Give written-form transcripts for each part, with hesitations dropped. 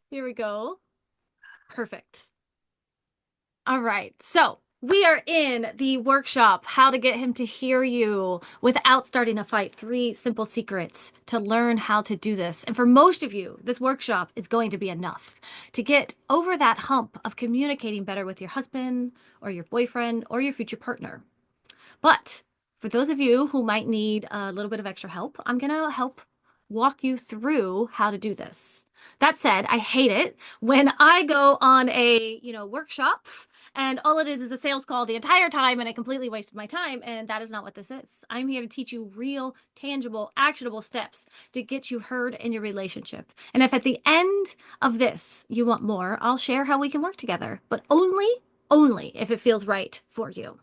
Here we go. Perfect. All right. So we are in the workshop, How to Get Him to Hear You Without Starting a Fight. Three simple secrets to learn how to do this. And for most of you, this workshop is going to be enough to get over that hump of communicating better with your husband or your boyfriend or your future partner. But for those of you who might need a little bit of extra help, I'm going to help walk you through how to do this. That said, I hate it when I go on a, workshop and all it is a sales call the entire time and I completely wasted my time. And that is not what this is. I'm here to teach you real, tangible, actionable steps to get you heard in your relationship. And if at the end of this you want more, I'll share how we can work together, but only if it feels right for you.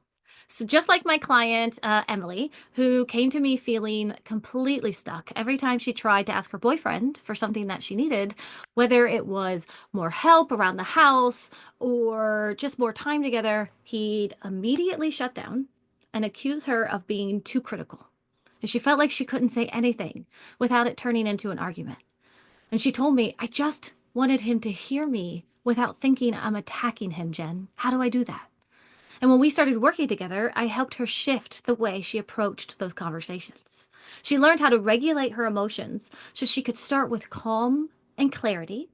So, just like my client, Emily, who came to me feeling completely stuck every time she tried to ask her boyfriend for something that she needed, whether it was more help around the house or just more time together, he'd immediately shut down and accuse her of being too critical. And she felt like she couldn't say anything without it turning into an argument. And she told me, I just wanted him to hear me without thinking I'm attacking him, Jen. How do I do that? And when we started working together, I helped her shift the way she approached those conversations. She learned how to regulate her emotions so she could start with calm and clarity,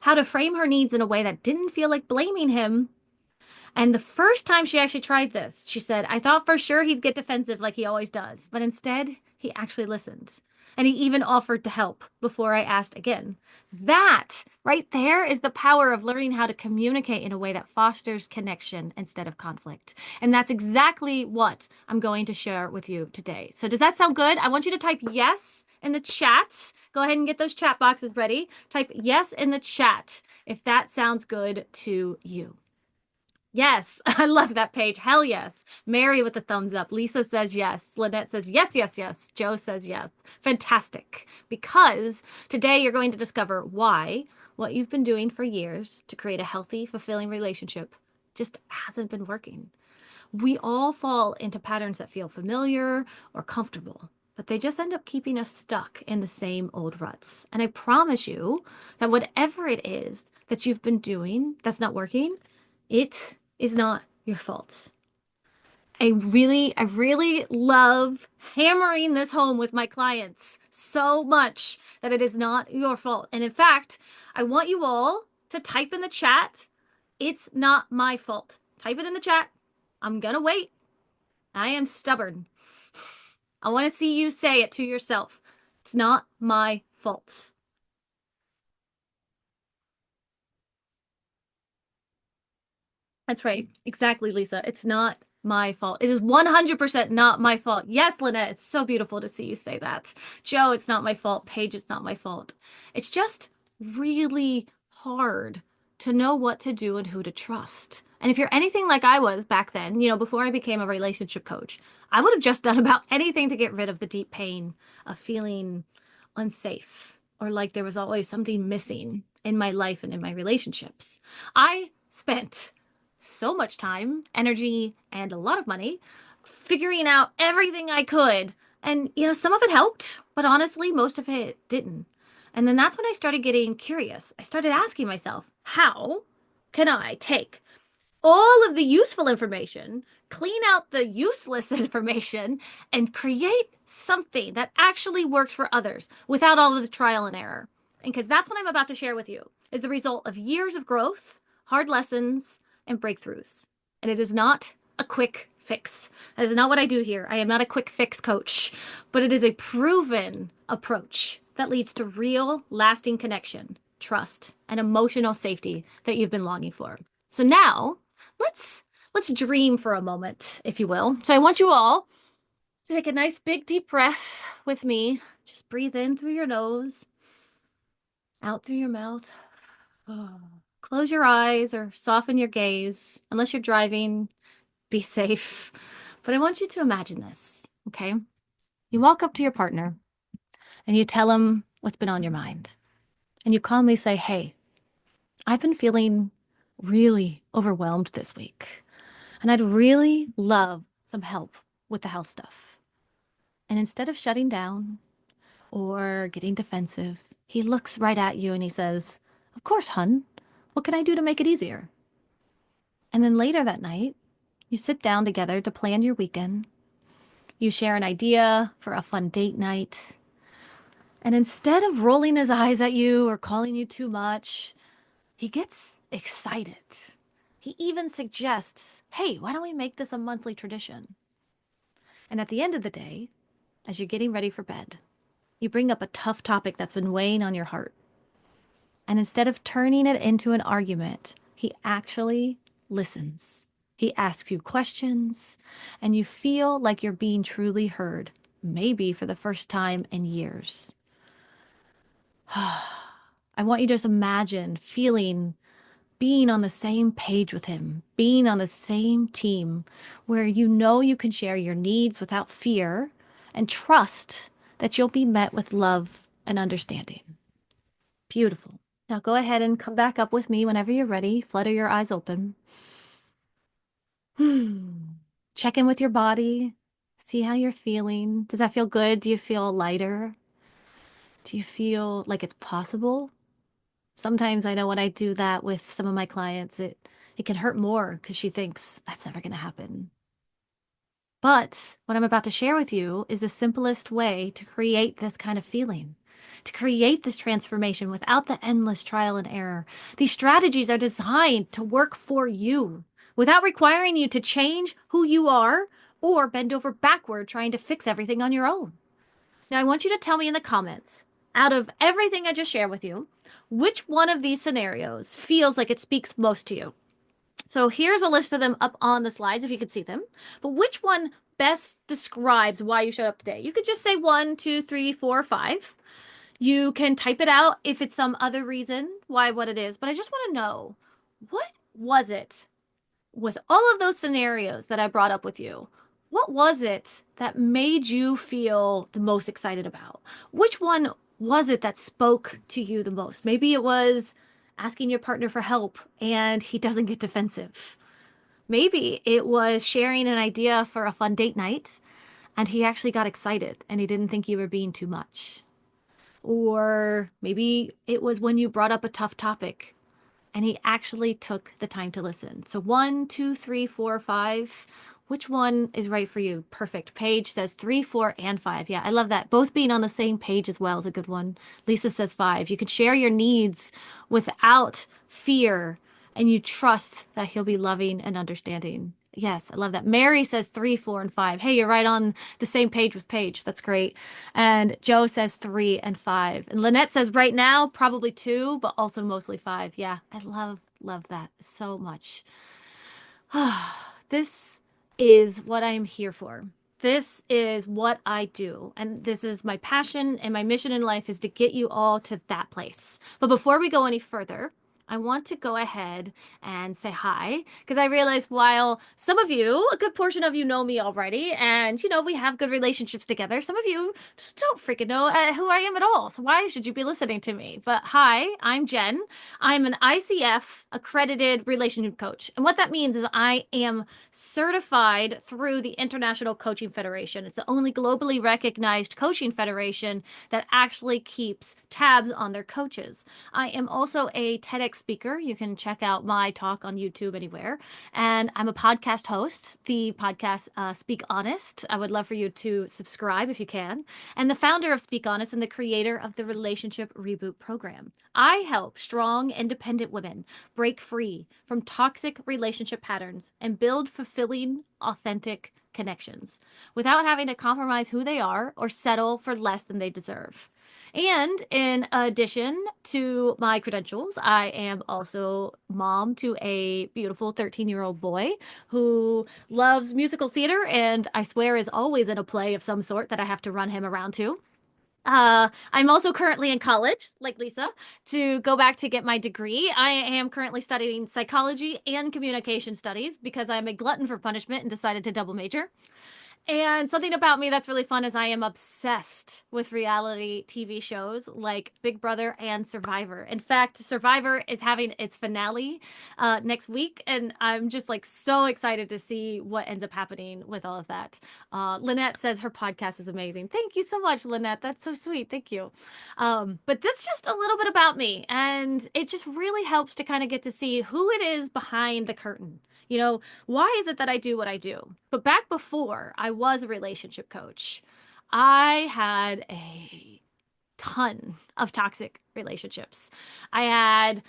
how to frame her needs in a way that didn't feel like blaming him. And the first time she actually tried this, she said, I thought for sure he'd get defensive like he always does, but instead, he actually listened. And he even offered to help before I asked again. That right there is the power of learning how to communicate in a way that fosters connection instead of conflict. And that's exactly what I'm going to share with you today. So, does that sound good? I want you to type yes in the chat. Go ahead and get those chat boxes ready. Type yes in the chat if that sounds good to you. Yes, I love that page. Hell yes. Mary with the thumbs up. Lisa says yes. Lynette says yes, yes, yes. Joe says yes. Fantastic. Because today you're going to discover why what you've been doing for years to create a healthy, fulfilling relationship just hasn't been working. We all fall into patterns that feel familiar or comfortable, but they just end up keeping us stuck in the same old ruts. And I promise you that whatever it is that you've been doing that's not working, it is not your fault. I really love hammering this home with my clients so much that it is not your fault. And in fact, I want you all to type in the chat, it's not my fault. Type it in the chat. I'm gonna wait. I am stubborn. I want to see you say it to yourself. It's not my fault. That's right. Exactly, Lisa. It's not my fault. It is 100% not my fault. Yes, Lynette, it's so beautiful to see you say that. Joe, it's not my fault. Paige, it's not my fault. It's just really hard to know what to do and who to trust. And if you're anything like I was back then, before I became a relationship coach, I would have just done about anything to get rid of the deep pain of feeling unsafe or like there was always something missing in my life and in my relationships. I spent so much time, energy, and a lot of money figuring out everything I could. And, some of it helped, but honestly, most of it didn't. And then that's when I started getting curious. I started asking myself, how can I take all of the useful information, clean out the useless information, and create something that actually works for others without all of the trial and error? And because that's what I'm about to share with you is the result of years of growth, hard lessons, and breakthroughs. And it is not a quick fix. That is not what I do here. I am not a quick fix coach, but it is a proven approach that leads to real, lasting connection, trust, and emotional safety that you've been longing for. So now, let's dream for a moment, if you will. So I want you all to take a nice big deep breath with me. Just breathe in through your nose, out through your mouth. Close your eyes or soften your gaze. Unless you're driving, be safe. But I want you to imagine this, okay? You walk up to your partner and you tell him what's been on your mind. And you calmly say, hey, I've been feeling really overwhelmed this week. And I'd really love some help with the house stuff. And instead of shutting down or getting defensive, he looks right at you and he says, Of course, hun. What can I do to make it easier? And then later that night, you sit down together to plan your weekend. You share an idea for a fun date night. And instead of rolling his eyes at you or calling you too much, he gets excited. He even suggests, hey, why don't we make this a monthly tradition? And at the end of the day, as you're getting ready for bed, you bring up a tough topic that's been weighing on your heart. And instead of turning it into an argument, he actually listens. He asks you questions, and you feel like you're being truly heard, maybe for the first time in years. I want you to just imagine feeling being on the same page with him, being on the same team where you know you can share your needs without fear and trust that you'll be met with love and understanding. Beautiful. Now go ahead and come back up with me whenever you're ready. Flutter your eyes open. Check in with your body. See how you're feeling. Does that feel good? Do you feel lighter? Do you feel like it's possible? Sometimes I know when I do that with some of my clients, it can hurt more because she thinks that's never going to happen. But what I'm about to share with you is the simplest way to create this kind of feeling, to create this transformation without the endless trial and error. These strategies are designed to work for you without requiring you to change who you are or bend over backward trying to fix everything on your own. Now, I want you to tell me in the comments, out of everything I just shared with you, which one of these scenarios feels like it speaks most to you? So here's a list of them up on the slides if you could see them. But which one best describes why you showed up today? You could just say 1, 2, 3, 4, 5. You can type it out if it's some other reason why what it is. But I just want to know, what was it with all of those scenarios that I brought up with you? What was it that made you feel the most excited about? Which one was it that spoke to you the most? Maybe it was asking your partner for help and he doesn't get defensive. Maybe it was sharing an idea for a fun date night and he actually got excited and he didn't think you were being too much. Or maybe it was when you brought up a tough topic and he actually took the time to listen. So 1, 2, 3, 4, 5. Which one is right for you? Perfect. Paige says 3, 4, and 5. Yeah, I love that. Both being on the same page as well is a good one. Lisa says 5. You can share your needs without fear and you trust that he'll be loving and understanding. Yes, I love that. Mary says 3, 4, and 5. Hey, you're right on the same page with Paige. That's great. And Joe says 3 and 5. And Lynette says right now, probably 2, but also mostly 5. Yeah, I love that so much. This is what I am here for. This is what I do. And this is my passion and my mission in life is to get you all to that place. But before we go any further, I want to go ahead and say hi because I realize while some of you, a good portion of you know me already, and we have good relationships together, some of you just don't freaking know who I am at all. So why should you be listening to me? But hi, I'm Jen. I'm an ICF accredited relationship coach. And what that means is I am certified through the International Coaching Federation. It's the only globally recognized coaching federation that actually keeps tabs on their coaches. I am also a TEDx speaker. You can check out my talk on YouTube anywhere. And I'm a podcast host, the podcast Speak Honest. I would love for you to subscribe if you can. And the founder of Speak Honest and the creator of the Relationship Reboot Program. I help strong, independent women break free from toxic relationship patterns and build fulfilling, authentic connections without having to compromise who they are or settle for less than they deserve. And in addition to my credentials, I am also mom to a beautiful 13-year-old boy who loves musical theater and I swear is always in a play of some sort that I have to run him around to. I'm also currently in college, like Lisa, to go back to get my degree. I am currently studying psychology and communication studies because I'm a glutton for punishment and decided to double major. And something about me that's really fun is I am obsessed with reality TV shows like Big Brother and Survivor. In fact, Survivor is having its finale next week, and I'm just like so excited to see what ends up happening with all of that. Lynette says her podcast is amazing. Thank you so much, Lynette. That's so sweet. Thank you. But that's just a little bit about me, and it just really helps to kind of get to see who it is behind the curtain. Why is it that I do what I do? But back before I was a relationship coach, I had a ton of toxic relationships. I had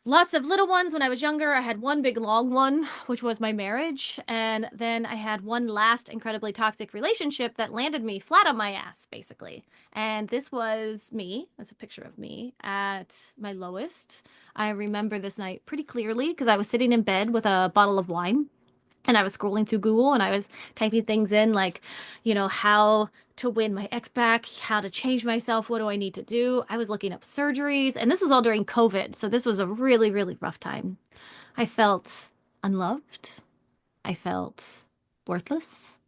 lots of little ones when I was younger. I had one big long one, which was my marriage. And then I had one last incredibly toxic relationship that landed me flat on my ass, basically. And this was me. That's a picture of me at my lowest. I remember this night pretty clearly because I was sitting in bed with a bottle of wine and I was scrolling through Google and I was typing things in like, how to win my ex back, how to change myself, what do I need to do? I was looking up surgeries, and this was all during COVID. So this was a really, really rough time. I felt unloved. I felt worthless.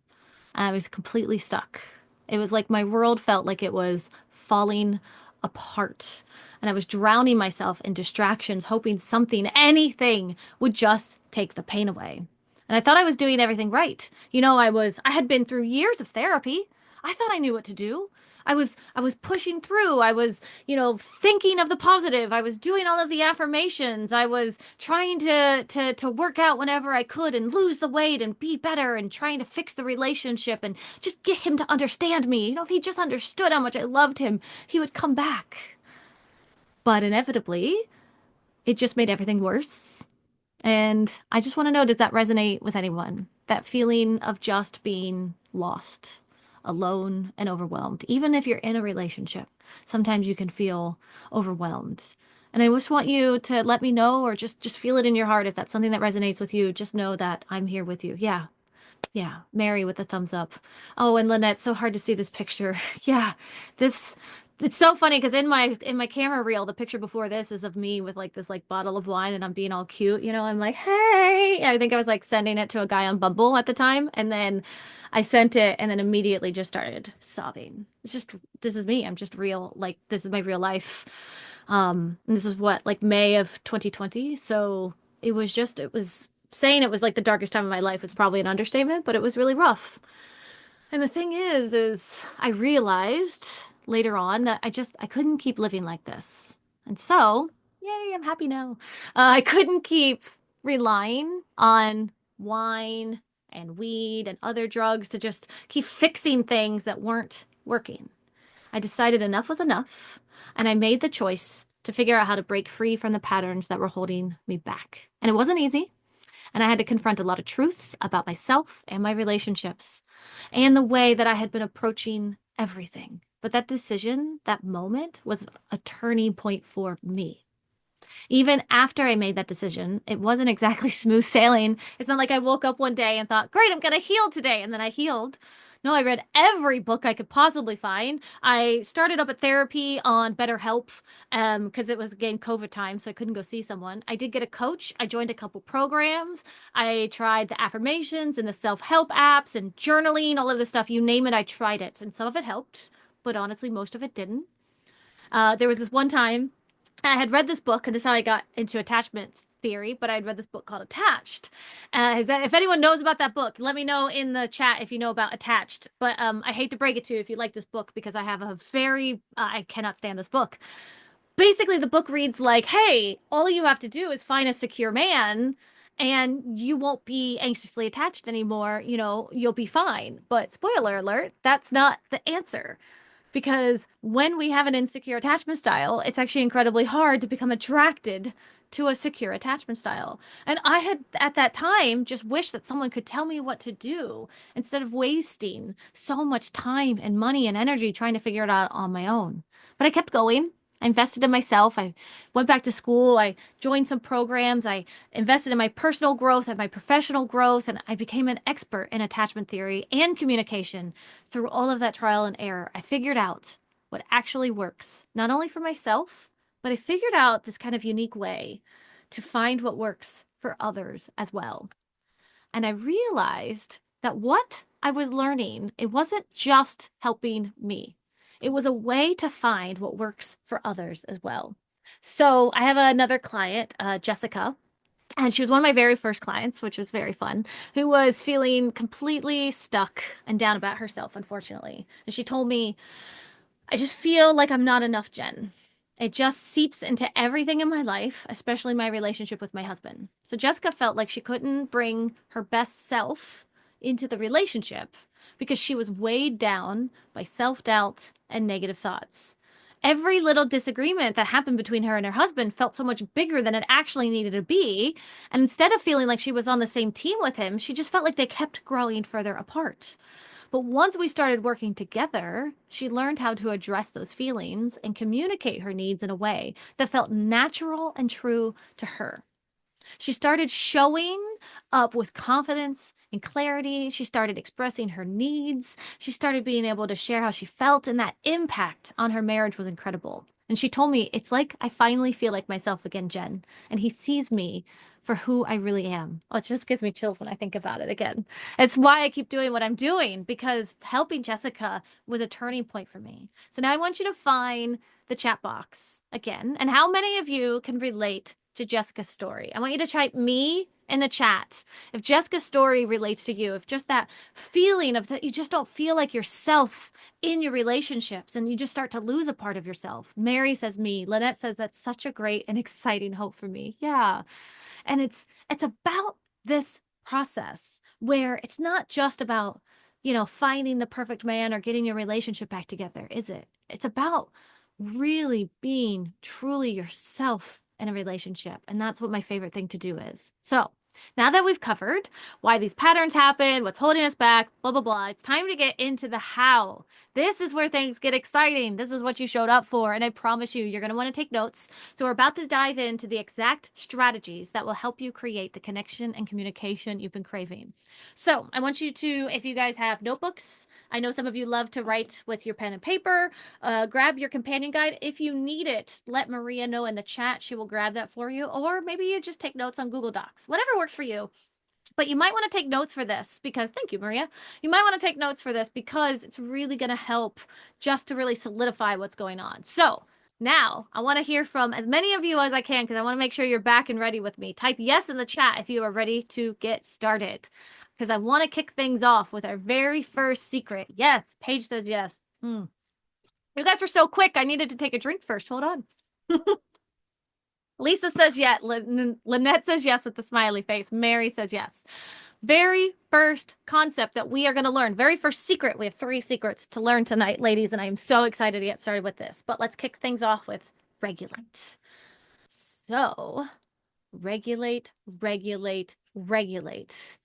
I was completely stuck. It was like my world felt like it was falling apart. And I was drowning myself in distractions, hoping something, anything would just take the pain away. And I thought I was doing everything right. I had been through years of therapy. I thought I knew what to do. I was pushing through. I was, thinking of the positive. I was doing all of the affirmations. I was trying to work out whenever I could and lose the weight and be better and trying to fix the relationship and just get him to understand me. If he just understood how much I loved him, he would come back. But inevitably, it just made everything worse. And I just want to know, does that resonate with anyone? That feeling of just being lost, alone, and overwhelmed. Even if you're in a relationship, sometimes you can feel overwhelmed. And I just want you to let me know or just feel it in your heart if that's something that resonates with you. Just know that I'm here with you. Yeah. Yeah, Mary with the thumbs up. Oh, and Lynette, so hard to see this picture. Yeah, this it's so funny because in my camera reel, the picture before this is of me with like this like bottle of wine and I'm being all cute, I'm like, hey. I think I was like sending it to a guy on Bumble at the time, and then I sent it and then immediately just started sobbing. It's just this is me. I'm just real, like this is my real life. And this was what, like May of 2020. So it was saying it was like the darkest time of my life was probably an understatement, but it was really rough. And the thing is I realized later on that I couldn't keep living like this. And so, yay, I'm happy now. I couldn't keep relying on wine and weed and other drugs to just keep fixing things that weren't working. I decided enough was enough, and I made the choice to figure out how to break free from the patterns that were holding me back. And it wasn't easy, and I had to confront a lot of truths about myself and my relationships and the way that I had been approaching everything. But that decision, that moment, was a turning point for me. Even after I made that decision, it wasn't exactly smooth sailing. It's not like I woke up one day and thought, great, I'm going to heal today. And then I healed. No, I read every book I could possibly find. I started up a therapy on BetterHelp because it was again COVID time, so I couldn't go see someone. I did get a coach. I joined a couple programs. I tried the affirmations and the self-help apps and journaling, all of this stuff. You name it, I tried it. And some of it helped, but honestly, most of it didn't. There was this one time I had read this book, and this is how I got into attachment theory, but I'd read this book called Attached. If anyone knows about that book, let me know in the chat if you know about Attached. But I hate to break it to you if you like this book because I have a very, I cannot stand this book. Basically, the book reads like, hey, all you have to do is find a secure man and you won't be anxiously attached anymore. You'll be fine. But spoiler alert, that's not the answer. Because when we have an insecure attachment style, it's actually incredibly hard to become attracted to a secure attachment style. And I had at that time just wished that someone could tell me what to do instead of wasting so much time and money and energy trying to figure it out on my own. But I kept going. I invested in myself. I went back to school. I joined some programs. I invested in my personal growth and my professional growth. And I became an expert in attachment theory and communication through all of that trial and error. I figured out what actually works, not only for myself, but I figured out this kind of unique way to find what works for others as well. And I realized that what I was learning, it wasn't just helping me. It was a way to find what works for others as well. So I have another client, Jessica, and she was one of my very first clients, which was very fun, who was feeling completely stuck and down about herself, unfortunately. And she told me, I just feel like I'm not enough, Jen. It just seeps into everything in my life, especially my relationship with my husband. So Jessica felt like she couldn't bring her best self into the relationship because she was weighed down by self doubt and negative thoughts. Every little disagreement that happened between her and her husband felt so much bigger than it actually needed to be. And instead of feeling like she was on the same team with him, she just felt like they kept growing further apart. But once we started working together, she learned how to address those feelings and communicate her needs in a way that felt natural and true to her. She started showing up with confidence and clarity. She started expressing her needs. She started being able to share how she felt, and that impact on her marriage was incredible. And she told me, it's like I finally feel like myself again, Jen, and he sees me for who I really am. Oh, it just gives me chills when I think about it again. It's why I keep doing what I'm doing, because helping Jessica was a turning point for me. So now I want you to find the chat box again. And how many of you can relate to Jessica's story? I want you to type me in the chat. If Jessica's story relates to you, if just that feeling of that you just don't feel like yourself in your relationships and you just start to lose a part of yourself. Mary says me. Lynette says that's such a great and exciting hope for me. Yeah. And it's about this process where it's not just about, finding the perfect man or getting your relationship back together, is it? It's about really being truly yourself in a relationship. And that's what my favorite thing to do is. So, now that we've covered why these patterns happen, what's holding us back, blah, blah, blah, it's time to get into the how. This is where things get exciting. This is what you showed up for. And I promise you, you're going to want to take notes. So, we're about to dive into the exact strategies that will help you create the connection and communication you've been craving. So, I want you to, if you guys have notebooks, I know some of you love to write with your pen and paper. Grab your companion guide. If you need it, let Maria know in the chat. She will grab that for you. Or maybe you just take notes on Google Docs, whatever works for you. But you might want to take notes for this because, thank you, Maria. You might want to take notes for this because it's really going to help just to really solidify what's going on. So now I want to hear from as many of you as I can because I want to make sure you're back and ready with me. Type yes in the chat if you are ready to get started because I want to kick things off with our very first secret. Yes, Paige says yes. You guys were so quick. I needed to take a drink first. Hold on. Lisa says yes. Lynette says yes with the smiley face. Mary says yes. Very first concept that we are going to learn. Very first secret. We have 3 secrets to learn tonight, ladies, and I am so excited to get started with this. But let's kick things off with regulate. So, regulate, regulate, regulate.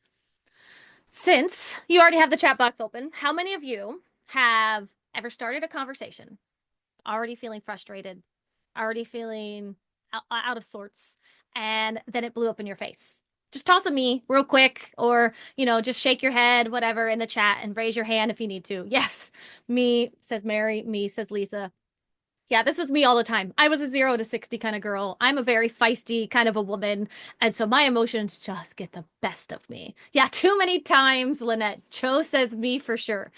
Since you already have the chat box open, how many of you have ever started a conversation already feeling frustrated, already feeling out of sorts, and then it blew up in your face? Just toss a me real quick, or, just shake your head, whatever, in the chat and raise your hand if you need to. Yes, me, says Mary, me, says Lisa. Yeah, this was me all the time. I was a 0 to 60 kind of girl. I'm a very feisty kind of a woman. And so my emotions just get the best of me. Yeah, too many times, Lynette. Joe says me for sure.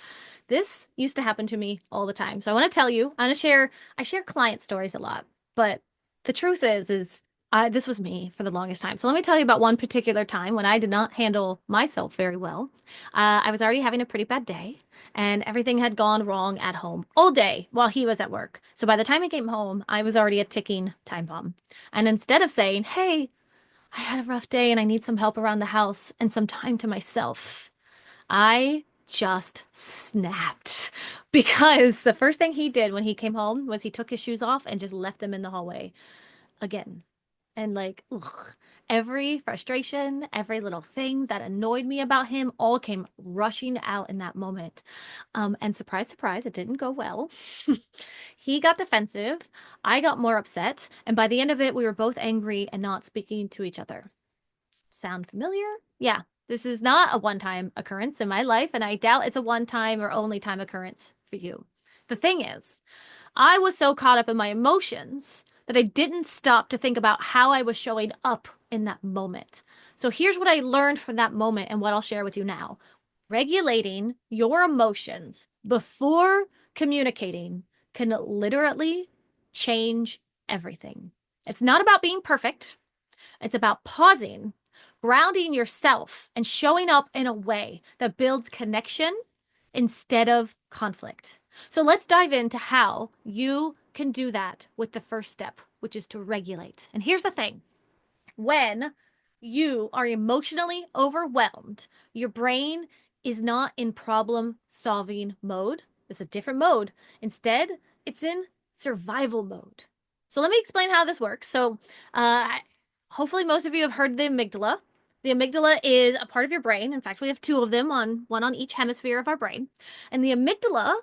This used to happen to me all the time. So I want to tell you, I share client stories a lot, but the truth is this was me for the longest time. So let me tell you about one particular time when I did not handle myself very well. I was already having a pretty bad day and everything had gone wrong at home all day while he was at work. So by the time I came home, I was already a ticking time bomb. And instead of saying, hey, I had a rough day and I need some help around the house and some time to myself, I just snapped because the first thing he did when he came home was he took his shoes off and just left them in the hallway again. And every frustration, every little thing that annoyed me about him all came rushing out in that moment. And surprise, surprise, it didn't go well. He got defensive. I got more upset. And by the end of it, we were both angry and not speaking to each other. Sound familiar? Yeah, this is not a one-time occurrence in my life, and I doubt it's a one-time or only time occurrence for you. The thing is, I was so caught up in my emotions that I didn't stop to think about how I was showing up in that moment. So here's what I learned from that moment and what I'll share with you now. Regulating your emotions before communicating can literally change everything. It's not about being perfect. It's about pausing, grounding yourself, and showing up in a way that builds connection instead of conflict. So let's dive into how you can do that with the first step, which is to regulate. And here's the thing: when you are emotionally overwhelmed, your brain is not in problem solving mode. It's a different mode. Instead, it's in survival mode. So let me explain how this works. Uh, hopefully, most of you have heard the amygdala. The amygdala is a part of your brain. In fact, we have two of them, on one on each hemisphere of our brain. And the amygdala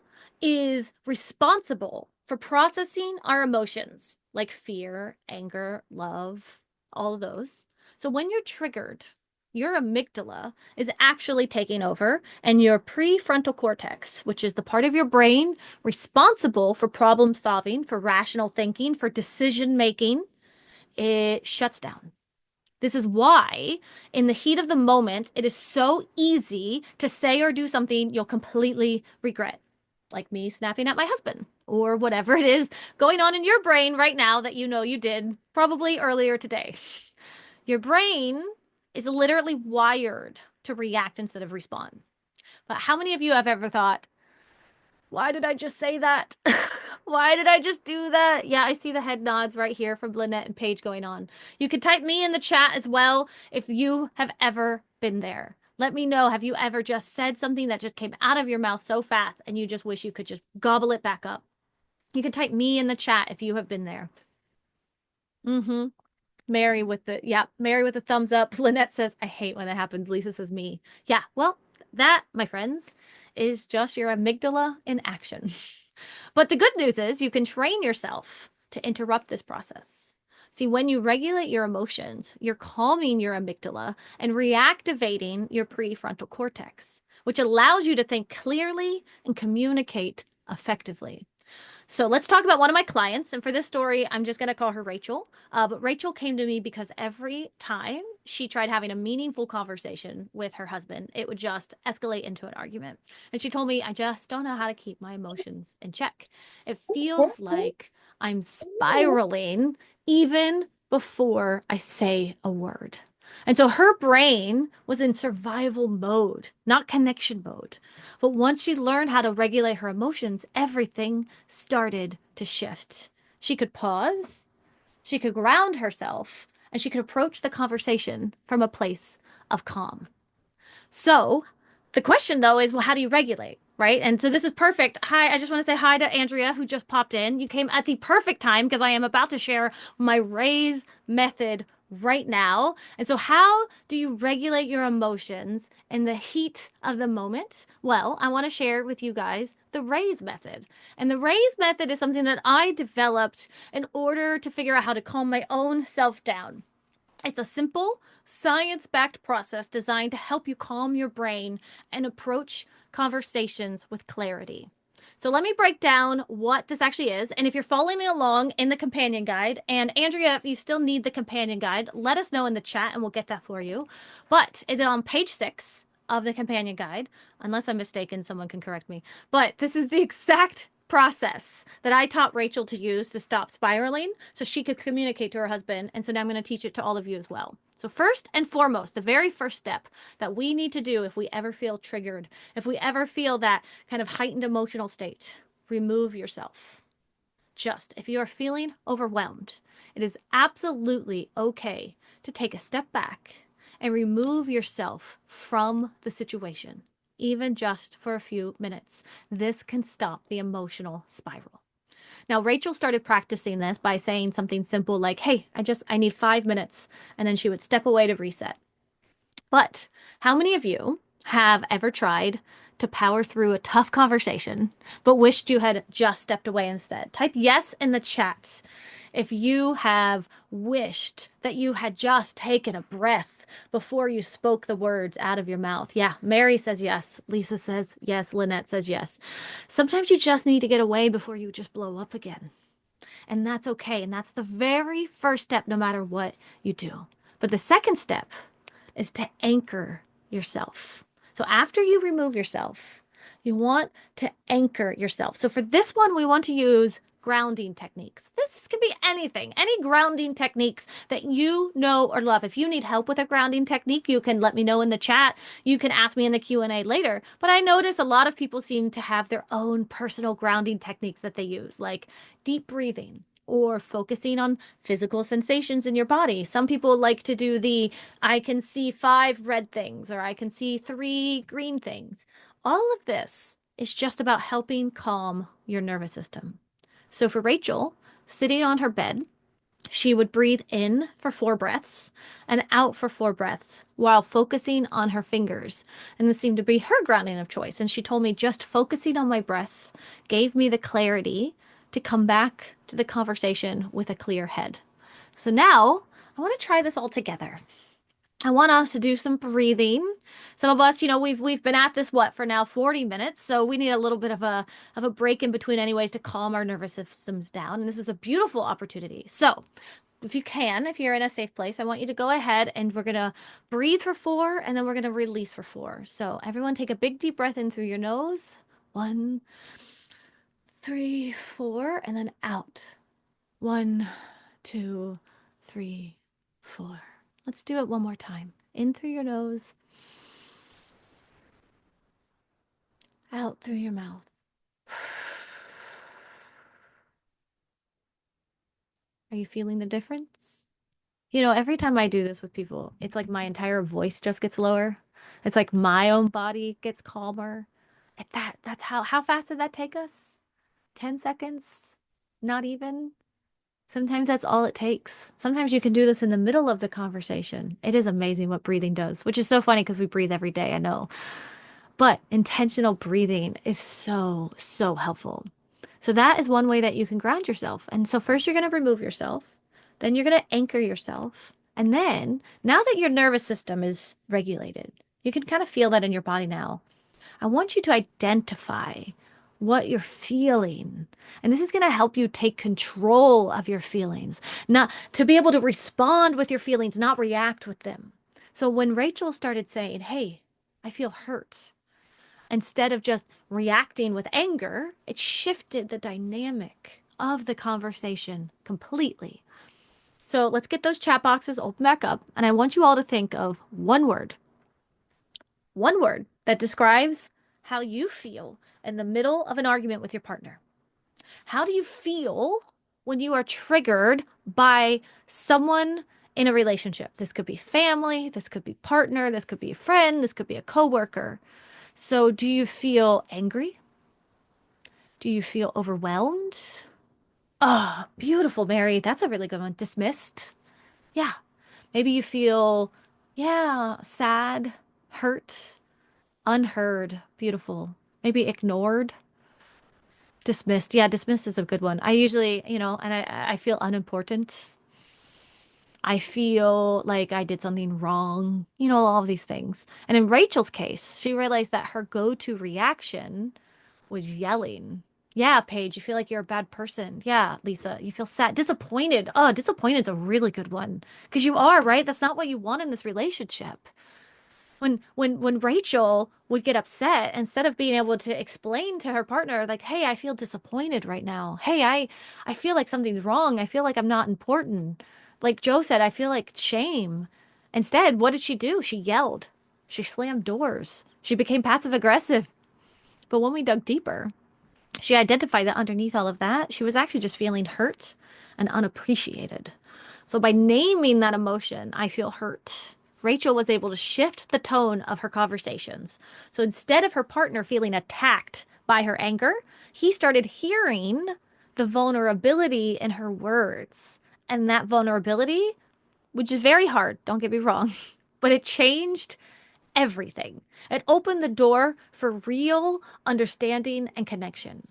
is responsible for processing our emotions like fear, anger, love, all of those. So when you're triggered, your amygdala is actually taking over, and your prefrontal cortex, which is the part of your brain responsible for problem solving, for rational thinking, for decision making, it shuts down. This is why, in the heat of the moment, it is so easy to say or do something you'll completely regret, like me snapping at my husband, or whatever it is going on in your brain right now that you know you did probably earlier today. Your brain is literally wired to react instead of respond. But how many of you have ever thought, why did I just say that? Why did I just do that? Yeah, I see the head nods right here from Lynette and Paige going on. You could type me in the chat as well if you have ever been there. Let me know. Have you ever just said something that just came out of your mouth so fast and you just wish you could just gobble it back up? You can type me in the chat if you have been there. Mm-hmm. Mary with the thumbs up. Lynette says, I hate when that happens. Lisa says, me. Yeah, well, that, my friends, is just your amygdala in action. But the good news is you can train yourself to interrupt this process. See, when you regulate your emotions, you're calming your amygdala and reactivating your prefrontal cortex, which allows you to think clearly and communicate effectively. So let's talk about one of my clients. And for this story, I'm just going to call her Rachel. But Rachel came to me because every time she tried having a meaningful conversation with her husband, it would just escalate into an argument. And she told me, I just don't know how to keep my emotions in check. It feels like I'm spiraling even before I say a word. And so her brain was in survival mode, not connection mode. But once she learned how to regulate her emotions, everything started to shift. She could pause, she could ground herself, and she could approach the conversation from a place of calm. So the question though is, well, how do you regulate? Right. And so this is perfect. Hi, I just want to say hi to Andrea, who just popped in. You came at the perfect time because I am about to share my raise method right now. And so, how do you regulate your emotions in the heat of the moment? Well, I want to share with you guys the raise method. And the raise method is something that I developed in order to figure out how to calm my own self down. It's a simple, science backed process designed to help you calm your brain and approach conversations with clarity. So, let me break down what this actually is. And if you're following me along in the companion guide, and Andrea, if you still need the companion guide, let us know in the chat and we'll get that for you. But it's on page 6 of the companion guide. Unless I'm mistaken, someone can correct me. But this is the exact process that I taught Rachel to use to stop spiraling so she could communicate to her husband. And so now I'm going to teach it to all of you as well. So, first and foremost, the very first step that we need to do if we ever feel triggered, if we ever feel that kind of heightened emotional state, remove yourself. Just if you are feeling overwhelmed, it is absolutely okay to take a step back and remove yourself from the situation, even just for a few minutes. This can stop the emotional spiral. Now, Rachel started practicing this by saying something simple like, hey, I need 5 minutes. And then she would step away to reset. But how many of you have ever tried to power through a tough conversation, but wished you had just stepped away instead? Type yes in the chat if you have wished that you had just taken a breath before you spoke the words out of your mouth. Yeah, Mary says yes. Lisa says yes. Lynette says yes. Sometimes you just need to get away before you just blow up again. And that's okay. And that's the very first step, no matter what you do. But the second step is to anchor yourself. So after you remove yourself, you want to anchor yourself. So for this one, we want to use grounding techniques. This can be anything, any grounding techniques that you know or love. If you need help with a grounding technique, you can let me know in the chat. You can ask me in the Q&A later. But I notice a lot of people seem to have their own personal grounding techniques that they use, like deep breathing or focusing on physical sensations in your body. Some people like to do the I can see 5 red things or I can see 3 green things. All of this is just about helping calm your nervous system. So for Rachel, sitting on her bed, she would breathe in for 4 breaths and out for 4 breaths while focusing on her fingers. And this seemed to be her grounding of choice. And she told me just focusing on my breath gave me the clarity to come back to the conversation with a clear head. So now I want to try this all together. I want us to do some breathing. Some of us, we've been at this what for now 40 minutes, so we need a little bit of a break in between anyways to calm our nervous systems down. And this is a beautiful opportunity. So, if you can, if you're in a safe place, I want you to go ahead and we're going to breathe for 4 and then we're going to release for 4. So, everyone take a big deep breath in through your nose. 1, 3, 4, and then out. 1, 2, 3, 4. Let's do it one more time. In through your nose, out through your mouth. Are you feeling the difference? Every time I do this with people, it's like my entire voice just gets lower. It's like my own body gets calmer. That's how fast did that take us? 10 seconds? Not even. Sometimes that's all it takes. Sometimes you can do this in the middle of the conversation. It is amazing what breathing does, which is so funny because we breathe every day, I know. But intentional breathing is so, so helpful. So that is one way that you can ground yourself. And so first you're going to remove yourself, then you're going to anchor yourself. And then now that your nervous system is regulated, you can kind of feel that in your body now. I want you to identify what you're feeling. And this is going to help you take control of your feelings, not to be able to respond with your feelings, not react with them. So when Rachel started saying, "Hey, I feel hurt," instead of just reacting with anger, it shifted the dynamic of the conversation completely. So let's get those chat boxes open back up. And I want you all to think of one word that describes how you feel in the middle of an argument with your partner. How do you feel when you are triggered by someone in a relationship? This could be family, this could be partner, this could be a friend, this could be a coworker. So do you feel angry? Do you feel overwhelmed? Oh, beautiful, Mary. That's a really good one. Dismissed? Yeah. Maybe you feel, yeah, sad, hurt, unheard. Beautiful. Maybe ignored, dismissed. Yeah, dismissed is a good one. I usually, and I feel unimportant. I feel like I did something wrong, all of these things. And in Rachel's case, she realized that her go-to reaction was yelling. Yeah, Paige, you feel like you're a bad person. Yeah, Lisa, you feel sad, disappointed. Oh, disappointed's a really good one because you are, right? That's not what you want in this relationship. When Rachel would get upset, instead of being able to explain to her partner, like, "Hey, I feel disappointed right now. Hey, I feel like something's wrong. I feel like I'm not important." Like Joe said, I feel like shame. Instead, what did she do? She yelled. She slammed doors. She became passive aggressive. But when we dug deeper, she identified that underneath all of that, she was actually just feeling hurt and unappreciated. So by naming that emotion, I feel hurt, Rachel was able to shift the tone of her conversations. So instead of her partner feeling attacked by her anger, he started hearing the vulnerability in her words. And that vulnerability, which is very hard, don't get me wrong, but it changed everything. It opened the door for real understanding and connection.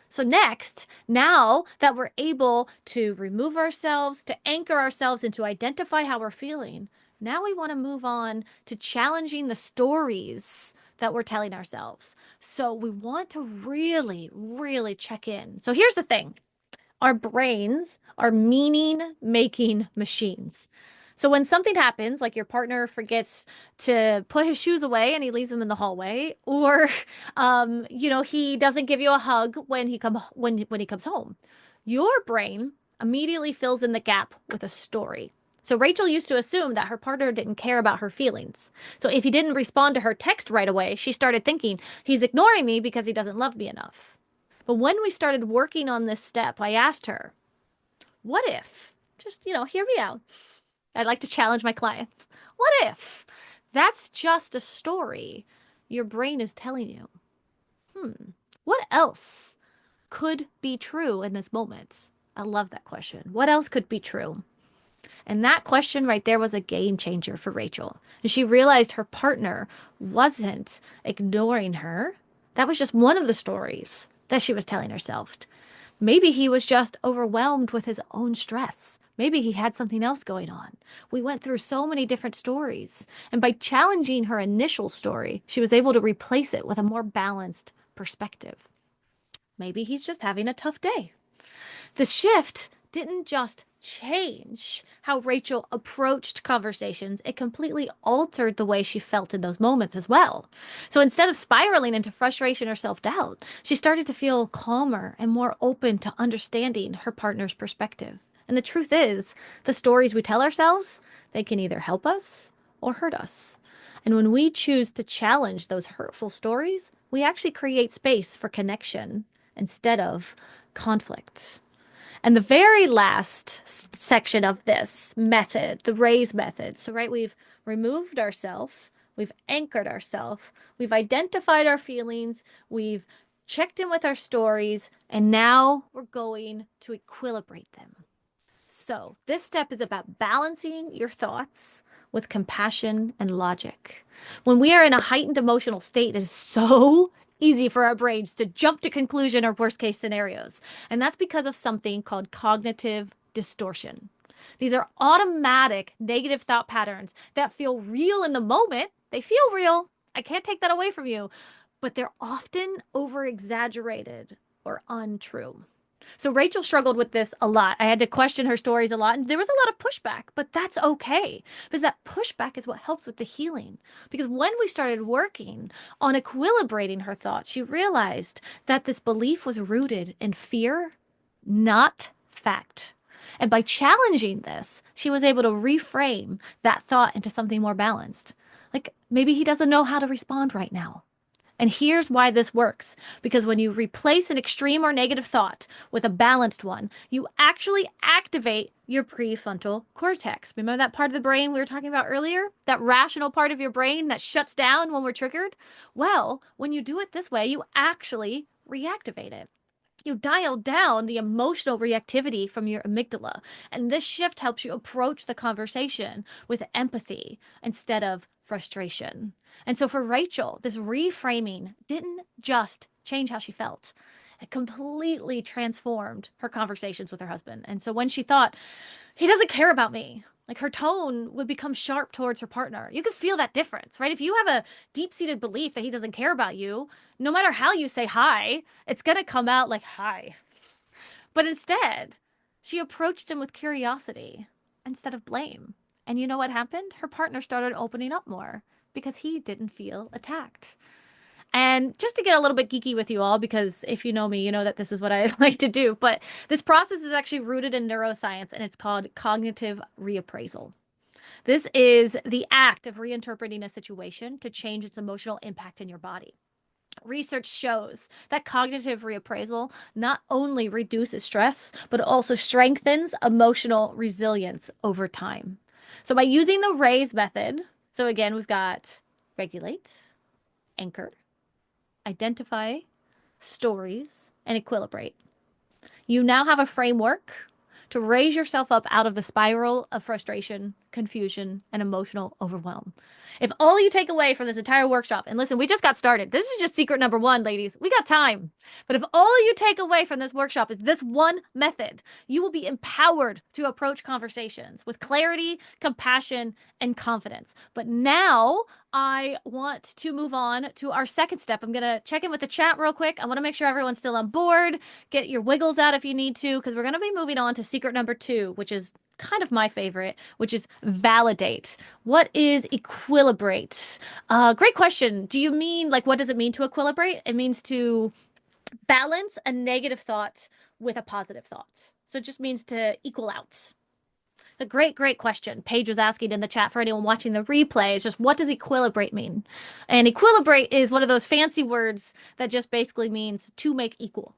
So next, now that we're able to remove ourselves, to anchor ourselves, and to identify how we're feeling, now we want to move on to challenging the stories that we're telling ourselves. So we want to really, really check in. So here's the thing. Our brains are meaning making machines. So when something happens, like your partner forgets to put his shoes away and he leaves them in the hallway, or he doesn't give you a hug when he comes home, your brain immediately fills in the gap with a story. So Rachel used to assume that her partner didn't care about her feelings. So if he didn't respond to her text right away, she started thinking he's ignoring me because he doesn't love me enough. But when we started working on this step, I asked her, what if? Just, hear me out. I like to challenge my clients. What if that's just a story your brain is telling you? What else could be true in this moment? I love that question. What else could be true? And that question right there was a game changer for Rachel. And she realized her partner wasn't ignoring her. That was just one of the stories that she was telling herself. Maybe he was just overwhelmed with his own stress. Maybe he had something else going on. We went through so many different stories. And by challenging her initial story, she was able to replace it with a more balanced perspective. Maybe he's just having a tough day. The shift didn't just change how Rachel approached conversations, it completely altered the way she felt in those moments as well. So instead of spiraling into frustration or self doubt, she started to feel calmer and more open to understanding her partner's perspective. And the truth is, the stories we tell ourselves, they can either help us or hurt us. And when we choose to challenge those hurtful stories, we actually create space for connection instead of conflict. And the very last section of this method, the raise method. So, right, we've removed ourselves, we've anchored ourselves, we've identified our feelings, we've checked in with our stories, and now we're going to equilibrate them. So, this step is about balancing your thoughts with compassion and logic. When we are in a heightened emotional state, it is so easy for our brains to jump to conclusion or worst case scenarios. And that's because of something called cognitive distortion. These are automatic negative thought patterns that feel real in the moment. They feel real. I can't take that away from you, but they're often over exaggerated or untrue. So Rachel struggled with this a lot. I had to question her stories a lot, and there was a lot of pushback, but that's okay because that pushback is what helps with the healing. Because when we started working on equilibrating her thoughts, she realized that this belief was rooted in fear, not fact. And by challenging this, she was able to reframe that thought into something more balanced. Like maybe he doesn't know how to respond right now. And here's why this works. Because when you replace an extreme or negative thought with a balanced one, you actually activate your prefrontal cortex. Remember that part of the brain we were talking about earlier? That rational part of your brain that shuts down when we're triggered? Well, when you do it this way, you actually reactivate it. You dial down the emotional reactivity from your amygdala. And this shift helps you approach the conversation with empathy instead of frustration. And so for Rachel, this reframing didn't just change how she felt. It completely transformed her conversations with her husband. And so when she thought, he doesn't care about me, like her tone would become sharp towards her partner. You can feel that difference, right? If you have a deep seated belief that he doesn't care about you, no matter how you say hi, it's going to come out like hi. But instead, she approached him with curiosity instead of blame. And you know what happened? Her partner started opening up more because he didn't feel attacked. And just to get a little bit geeky with you all, because if you know me, you know that this is what I like to do. But this process is actually rooted in neuroscience and it's called cognitive reappraisal. This is the act of reinterpreting a situation to change its emotional impact in your body. Research shows that cognitive reappraisal not only reduces stress, but also strengthens emotional resilience over time. So, by using the RAISE method, so again, we've got regulate, anchor, identify, stories, and equilibrate. You now have a framework to raise yourself up out of the spiral of frustration, confusion, and emotional overwhelm. If all you take away from this entire workshop, and listen, we just got started. This is just secret number one, ladies. We got time. But if all you take away from this workshop is this one method, you will be empowered to approach conversations with clarity, compassion, and confidence. But now I want to move on to our second step. I'm going to check in with the chat real quick. I want to make sure everyone's still on board. Get your wiggles out if you need to, because we're going to be moving on to secret number two, which is kind of my favorite, which is validate. What is equilibrate? Great question. Do you mean like what does it mean to equilibrate? It means to balance a negative thought with a positive thought. So it just means to equal out. A great, great question. Paige was asking in the chat for anyone watching the replay is just what does equilibrate mean? And equilibrate is one of those fancy words that just basically means to make equal,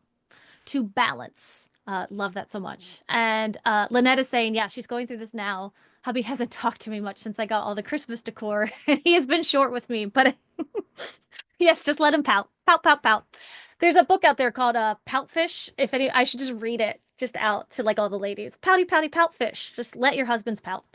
to balance. Love that so much. And Lynette is saying, yeah, she's going through this now. Hubby hasn't talked to me much since I got all the Christmas decor, and he has been short with me. But yes, just let him pout, pout, pout, pout. There's a book out there called Poutfish. If any, I should just read it just out to like all the ladies. Pouty, pouty, poutfish. Just let your husbands pout.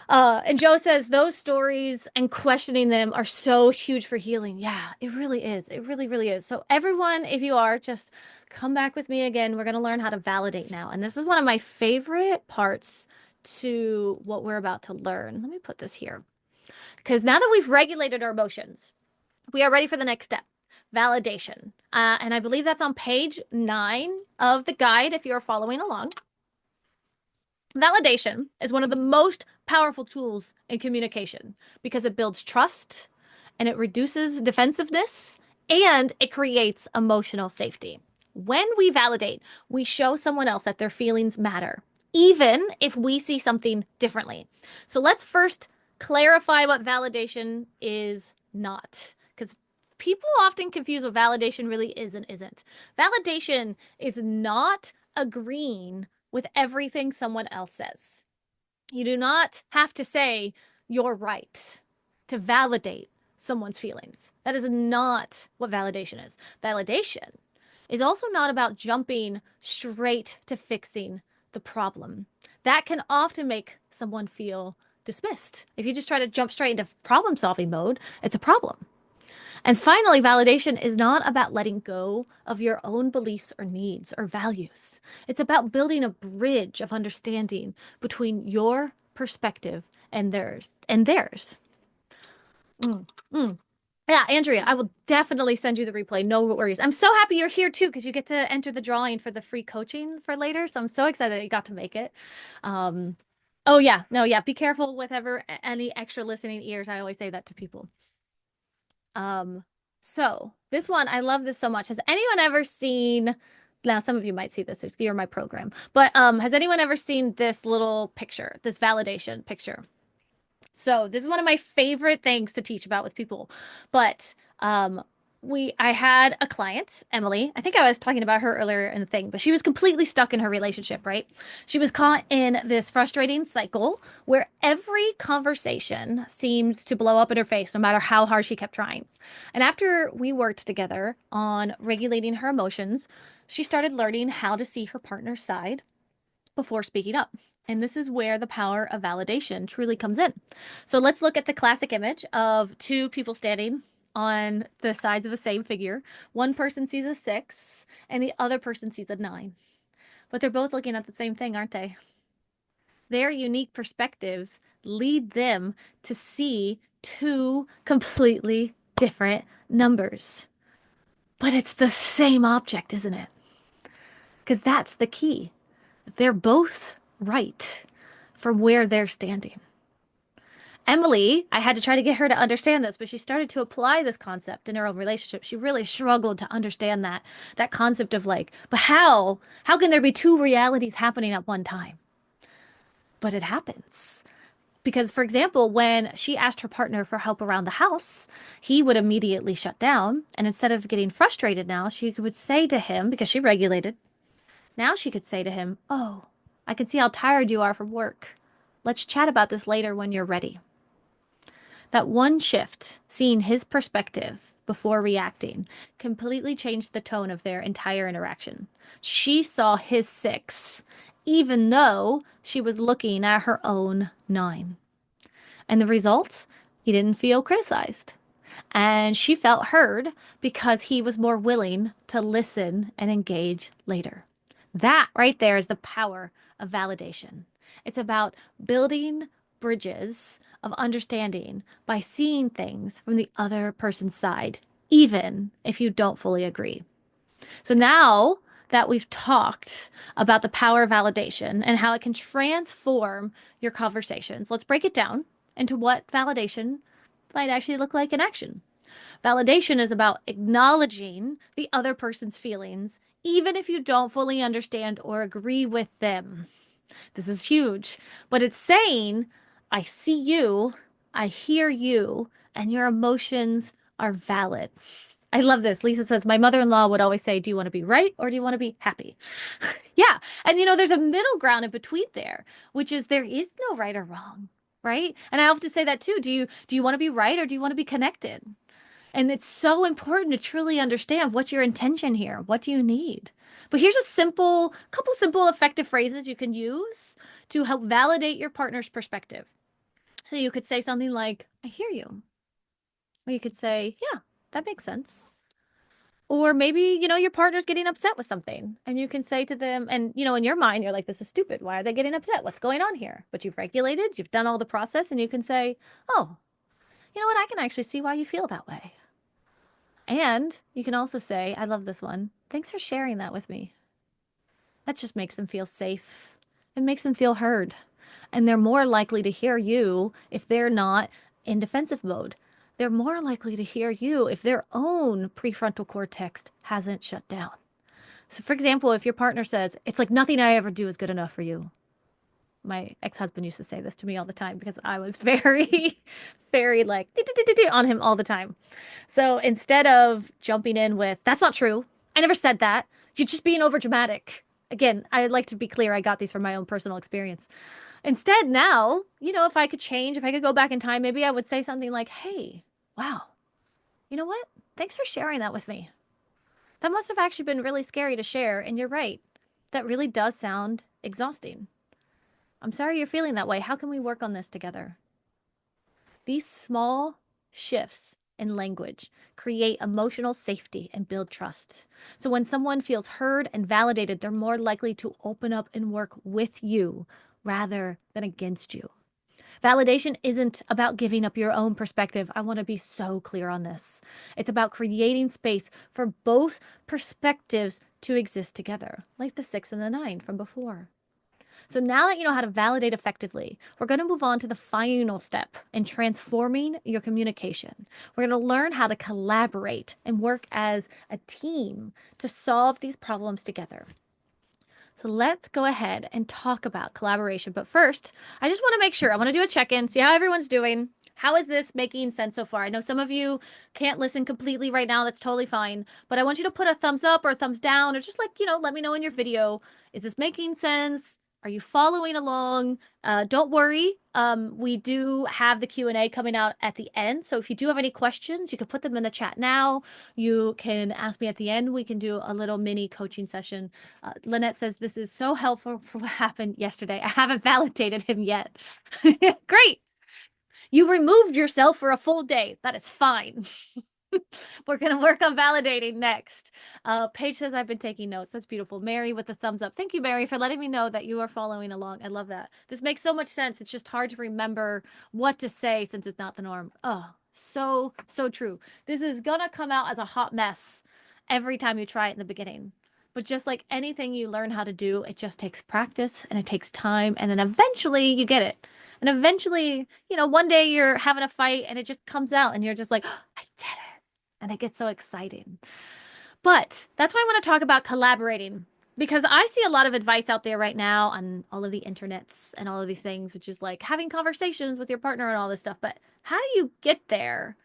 And Joe says those stories and questioning them are so huge for healing. Yeah, it really is. It really, really is. So everyone, if you are, just come back with me again. We're going to learn how to validate now. And this is one of my favorite parts to what we're about to learn. Let me put this here. Because now that we've regulated our emotions, we are ready for the next step, validation. And I believe that's on page 9 of the guide if you're following along. Validation is one of the most powerful tools in communication because it builds trust and it reduces defensiveness and it creates emotional safety. When we validate, we show someone else that their feelings matter, even if we see something differently. So let's first clarify what validation is not, because people often confuse what validation really is and isn't. Validation is not agreeing with everything someone else says. You do not have to say you're right to validate someone's feelings. That is not what validation is. Validation is also not about jumping straight to fixing the problem. That can often make someone feel dismissed. If you just try to jump straight into problem solving mode, it's a problem. And finally, validation is not about letting go of your own beliefs or needs or values. It's about building a bridge of understanding between your perspective and theirs. Mm, mm. Yeah, Andrea, I will definitely send you the replay. No worries. I'm so happy you're here too because you get to enter the drawing for the free coaching for later. So I'm so excited that you got to make it. Um, oh yeah, no, yeah. Be careful with ever any extra listening ears. I always say that to people. Um, so this one, I love this so much. Has anyone ever seen, now some of you might see this, you're my program, but has anyone ever seen this little picture, this validation picture? So this is one of my favorite things to teach about with people. But I had a client, Emily. I think I was talking about her earlier in the thing, but she was completely stuck in her relationship, right? She was caught in this frustrating cycle where every conversation seemed to blow up in her face, no matter how hard she kept trying. And after we worked together on regulating her emotions, she started learning how to see her partner's side before speaking up. And this is where the power of validation truly comes in. So let's look at the classic image of two people standing on the sides of the same figure. One person sees a 6 and the other person sees a 9. But they're both looking at the same thing, aren't they? Their unique perspectives lead them to see two completely different numbers. But it's the same object, isn't it? Because that's the key. They're both right from where they're standing. Emily, I had to try to get her to understand this, but she started to apply this concept in her own relationship. She really struggled to understand that concept of like, but how? How can there be two realities happening at one time? But it happens. Because, for example, when she asked her partner for help around the house, he would immediately shut down. And instead of getting frustrated now, she would say to him, because she regulated, now she could say to him, "Oh, I can see how tired you are from work. Let's chat about this later when you're ready." That one shift, seeing his perspective before reacting, completely changed the tone of their entire interaction. She saw his 6, even though she was looking at her own 9. And the result? He didn't feel criticized. And she felt heard because he was more willing to listen and engage later. That right there is the power of validation. It's about building bridges of understanding by seeing things from the other person's side, even if you don't fully agree. So now that we've talked about the power of validation and how it can transform your conversations. Let's break it down into what validation might actually look like in action. Validation is about acknowledging the other person's feelings, even if you don't fully understand or agree with them. This is huge, but it's saying, I see you, I hear you, and your emotions are valid. I love this. Lisa says, my mother-in-law would always say, do you want to be right or do you want to be happy? Yeah. And there's a middle ground in between there, which is there is no right or wrong, right? And I often say that too. Do you want to be right or do you want to be connected? And it's so important to truly understand what's your intention here. What do you need? But here's couple simple, effective phrases you can use to help validate your partner's perspective. So you could say something like, I hear you. Or you could say, yeah, that makes sense. Or maybe, your partner's getting upset with something and you can say to them, and, in your mind, you're like, this is stupid. Why are they getting upset? What's going on here? But you've regulated, you've done all the process, and you can say, oh, you know what? I can actually see why you feel that way. And you can also say, I love this one. Thanks for sharing that with me. That just makes them feel safe. It makes them feel heard. And they're more likely to hear you if they're not in defensive mode. They're more likely to hear you if their own prefrontal cortex hasn't shut down. So, for example, if your partner says, it's like nothing I ever do is good enough for you. My ex-husband used to say this to me all the time because I was very, very like on him all the time. So instead of jumping in with, that's not true. I never said that. You're just being over dramatic. Again, I'd like to be clear. I got these from my own personal experience. Instead, now, if I could change, if I could go back in time, maybe I would say something like, hey, wow, you know what? Thanks for sharing that with me. That must have actually been really scary to share. And you're right. That really does sound exhausting. I'm sorry you're feeling that way. How can we work on this together? These small shifts in language create emotional safety and build trust. So when someone feels heard and validated, they're more likely to open up and work with you rather than against you. Validation isn't about giving up your own perspective. I want to be so clear on this. It's about creating space for both perspectives to exist together, like the 6 and the 9 from before. So now that you know how to validate effectively, we're going to move on to the final step in transforming your communication. We're going to learn how to collaborate and work as a team to solve these problems together. So let's go ahead and talk about collaboration. But first, I just want to make sure, I want to do a check-in, see how everyone's doing. How is this making sense so far? I know some of you can't listen completely right now. That's totally fine. But I want you to put a thumbs up or a thumbs down or just let me know in your video. Is this making sense? Are you following along? Don't worry. We do have the Q&A coming out at the end. So if you do have any questions, you can put them in the chat now. You can ask me at the end. We can do a little mini coaching session. Lynette says, this is so helpful for what happened yesterday. I haven't validated him yet. Great. You removed yourself for a full day. That is fine. We're going to work on validating next. Paige says, I've been taking notes. That's beautiful. Mary with the thumbs up. Thank you, Mary, for letting me know that you are following along. I love that. This makes so much sense. It's just hard to remember what to say since it's not the norm. Oh, so, so true. This is going to come out as a hot mess every time you try it in the beginning. But just like anything you learn how to do, it just takes practice and it takes time. And then eventually you get it. And eventually, one day you're having a fight and it just comes out and you're just like, oh, I did it. And it gets so exciting. But that's why I want to talk about collaborating, because I see a lot of advice out there right now on all of the internets and all of these things, which is like having conversations with your partner and all this stuff. But how do you get there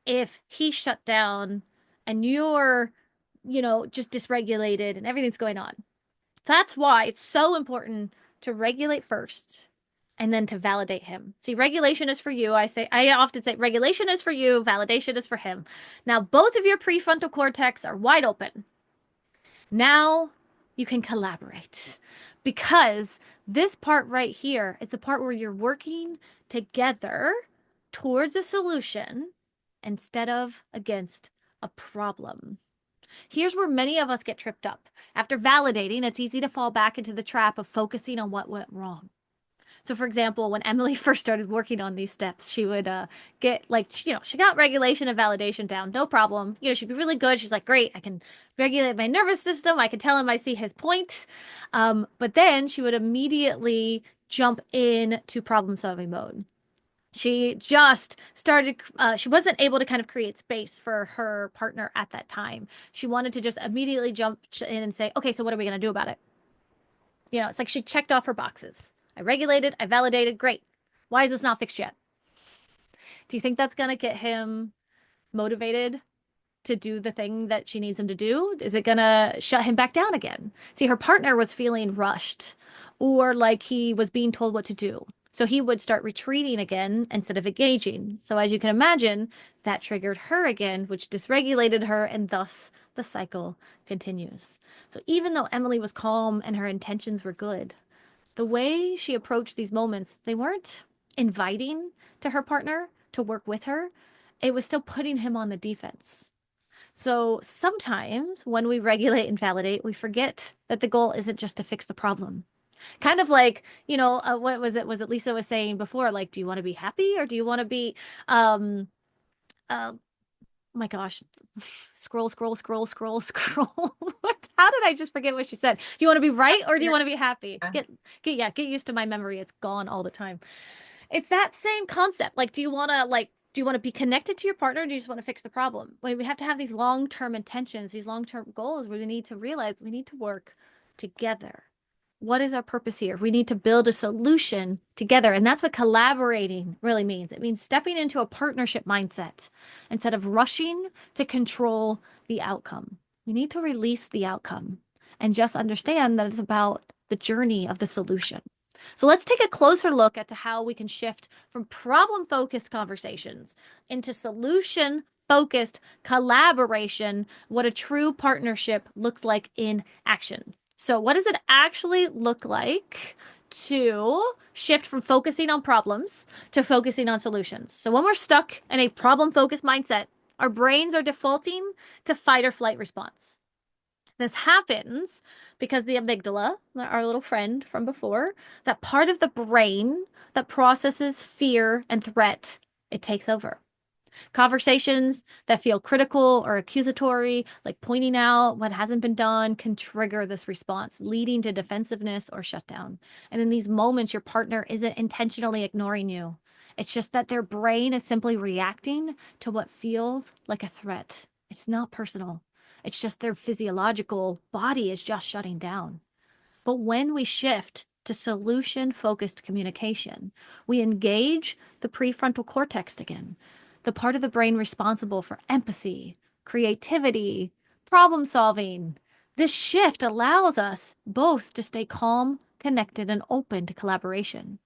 if he shut down and you're, just dysregulated and everything's going on? That's why it's so important to regulate first and then to validate him. See, regulation is for you. I often say regulation is for you, validation is for him. Now, both of your prefrontal cortex are wide open. Now you can collaborate, because this part right here is the part where you're working together towards a solution instead of against a problem. Here's where many of us get tripped up. After validating, it's easy to fall back into the trap of focusing on what went wrong. So, for example, when Emily first started working on these steps, she would get like, she got regulation and validation down, no problem. She'd be really good. She's like, great, I can regulate my nervous system. I can tell him I see his point. But then she would immediately jump into problem solving mode. She just started, she wasn't able to kind of create space for her partner at that time. She wanted to just immediately jump in and say, okay, so what are we going to do about it? It's like she checked off her boxes. I regulated, I validated, great. Why is this not fixed yet? Do you think that's going to get him motivated to do the thing that she needs him to do? Is it going to shut him back down again? See, her partner was feeling rushed or like he was being told what to do. So he would start retreating again instead of engaging. So, as you can imagine, that triggered her again, which dysregulated her, and thus the cycle continues. So, even though Emily was calm and her intentions were good, the way she approached these moments, they weren't inviting to her partner to work with her. It was still putting him on the defense. So sometimes when we regulate and validate, we forget that the goal isn't just to fix the problem. Kind of like, what was it? Was it Lisa was saying before? Like, do you want to be happy or do you want to be, um, uh, oh my gosh, scroll, scroll, scroll, scroll, scroll. How did I just forget what she said? Do you want to be right or do you want to be happy? Get used to my memory. It's gone all the time. It's that same concept. Like, do you want to be connected to your partner or do you just want to fix the problem? Like, we have to have these long-term intentions, these long-term goals where we need to realize we need to work together. What is our purpose here? We need to build a solution together. And that's what collaborating really means. It means stepping into a partnership mindset instead of rushing to control the outcome. We need to release the outcome and just understand that it's about the journey of the solution. So let's take a closer look at how we can shift from problem-focused conversations into solution-focused collaboration, what a true partnership looks like in action. So what does it actually look like to shift from focusing on problems to focusing on solutions? So when we're stuck in a problem-focused mindset, our brains are defaulting to fight or flight response. This happens because the amygdala, our little friend from before, that part of the brain that processes fear and threat, it takes over. Conversations that feel critical or accusatory, like pointing out what hasn't been done, can trigger this response, leading to defensiveness or shutdown. And in these moments, your partner isn't intentionally ignoring you. It's just that their brain is simply reacting to what feels like a threat. It's not personal. It's just their physiological body is just shutting down. But when we shift to solution-focused communication, we engage the prefrontal cortex again, the part of the brain responsible for empathy, creativity, problem solving. This shift allows us both to stay calm, connected, and open to collaboration.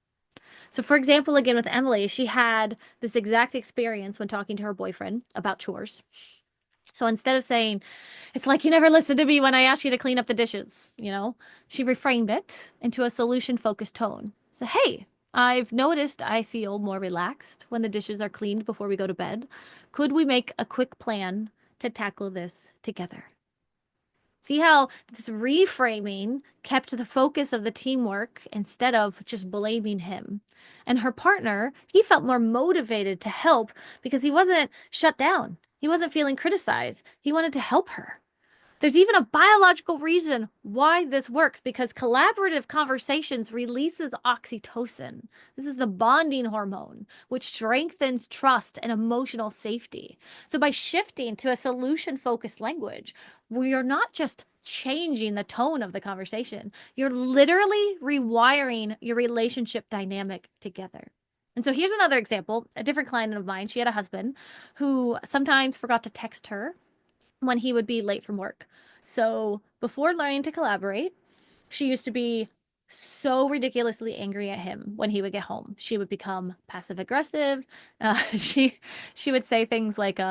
So, for example, again with Emily, she had this exact experience when talking to her boyfriend about chores. So instead of saying, it's like you never listened to me when I asked you to clean up the dishes, she reframed it into a solution focused tone. So, hey, I've noticed I feel more relaxed when the dishes are cleaned before we go to bed. Could we make a quick plan to tackle this together? See how this reframing kept the focus of the teamwork instead of just blaming him. And her partner, he felt more motivated to help because he wasn't shut down. He wasn't feeling criticized. He wanted to help her. There's even a biological reason why this works because collaborative conversations releases oxytocin. This is the bonding hormone, which strengthens trust and emotional safety. So by shifting to a solution-focused language, we are not just changing the tone of the conversation. You're literally rewiring your relationship dynamic together. And so here's another example. A different client of mine, she had a husband who sometimes forgot to text her when he would be late from work. So before learning to collaborate, she used to be so ridiculously angry at him when he would get home. She would become passive aggressive. She would say things like,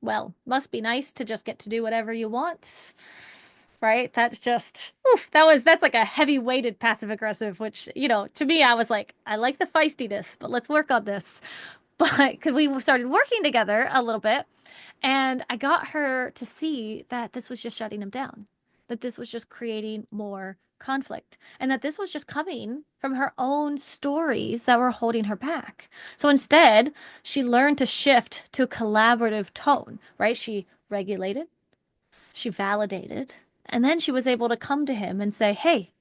well, must be nice to just get to do whatever you want." Right? That's just that's like a heavy weighted passive aggressive, which, to me, I was like, I like the feistiness, but let's work on this. But because we started working together a little bit, and I got her to see that this was just shutting him down, that this was just creating more conflict, and that this was just coming from her own stories that were holding her back. So instead, she learned to shift to a collaborative tone, right? She regulated, she validated, and then she was able to come to him and say, "Hey,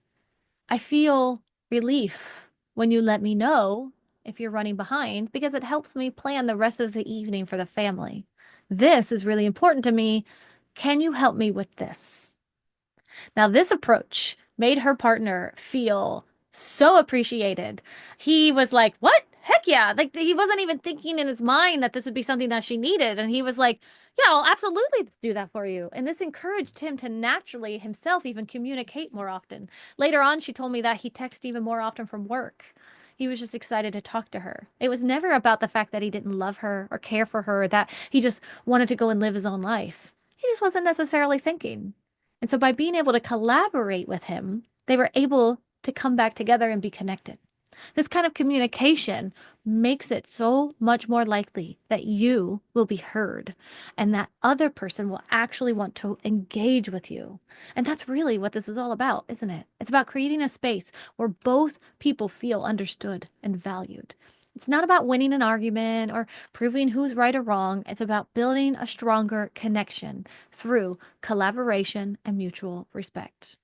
I feel relief when you let me know if you're running behind because it helps me plan the rest of the evening for the family. This is really important to me. Can you help me with this?" Now, this approach made her partner feel so appreciated. He was like, "What? Heck yeah." Like, he wasn't even thinking in his mind that this would be something that she needed. And he was like, "Yeah, I'll absolutely do that for you." And this encouraged him to naturally himself even communicate more often. Later on, she told me that he texted even more often from work. He was just excited to talk to her. It was never about the fact that he didn't love her or care for her, that he just wanted to go and live his own life. He just wasn't necessarily thinking. And so by being able to collaborate with him, they were able to come back together and be connected. This kind of communication makes it so much more likely that you will be heard and that other person will actually want to engage with you. And that's really what this is all about, isn't it? It's about creating a space where both people feel understood and valued. It's not about winning an argument or proving who's right or wrong. It's about building a stronger connection through collaboration and mutual respect.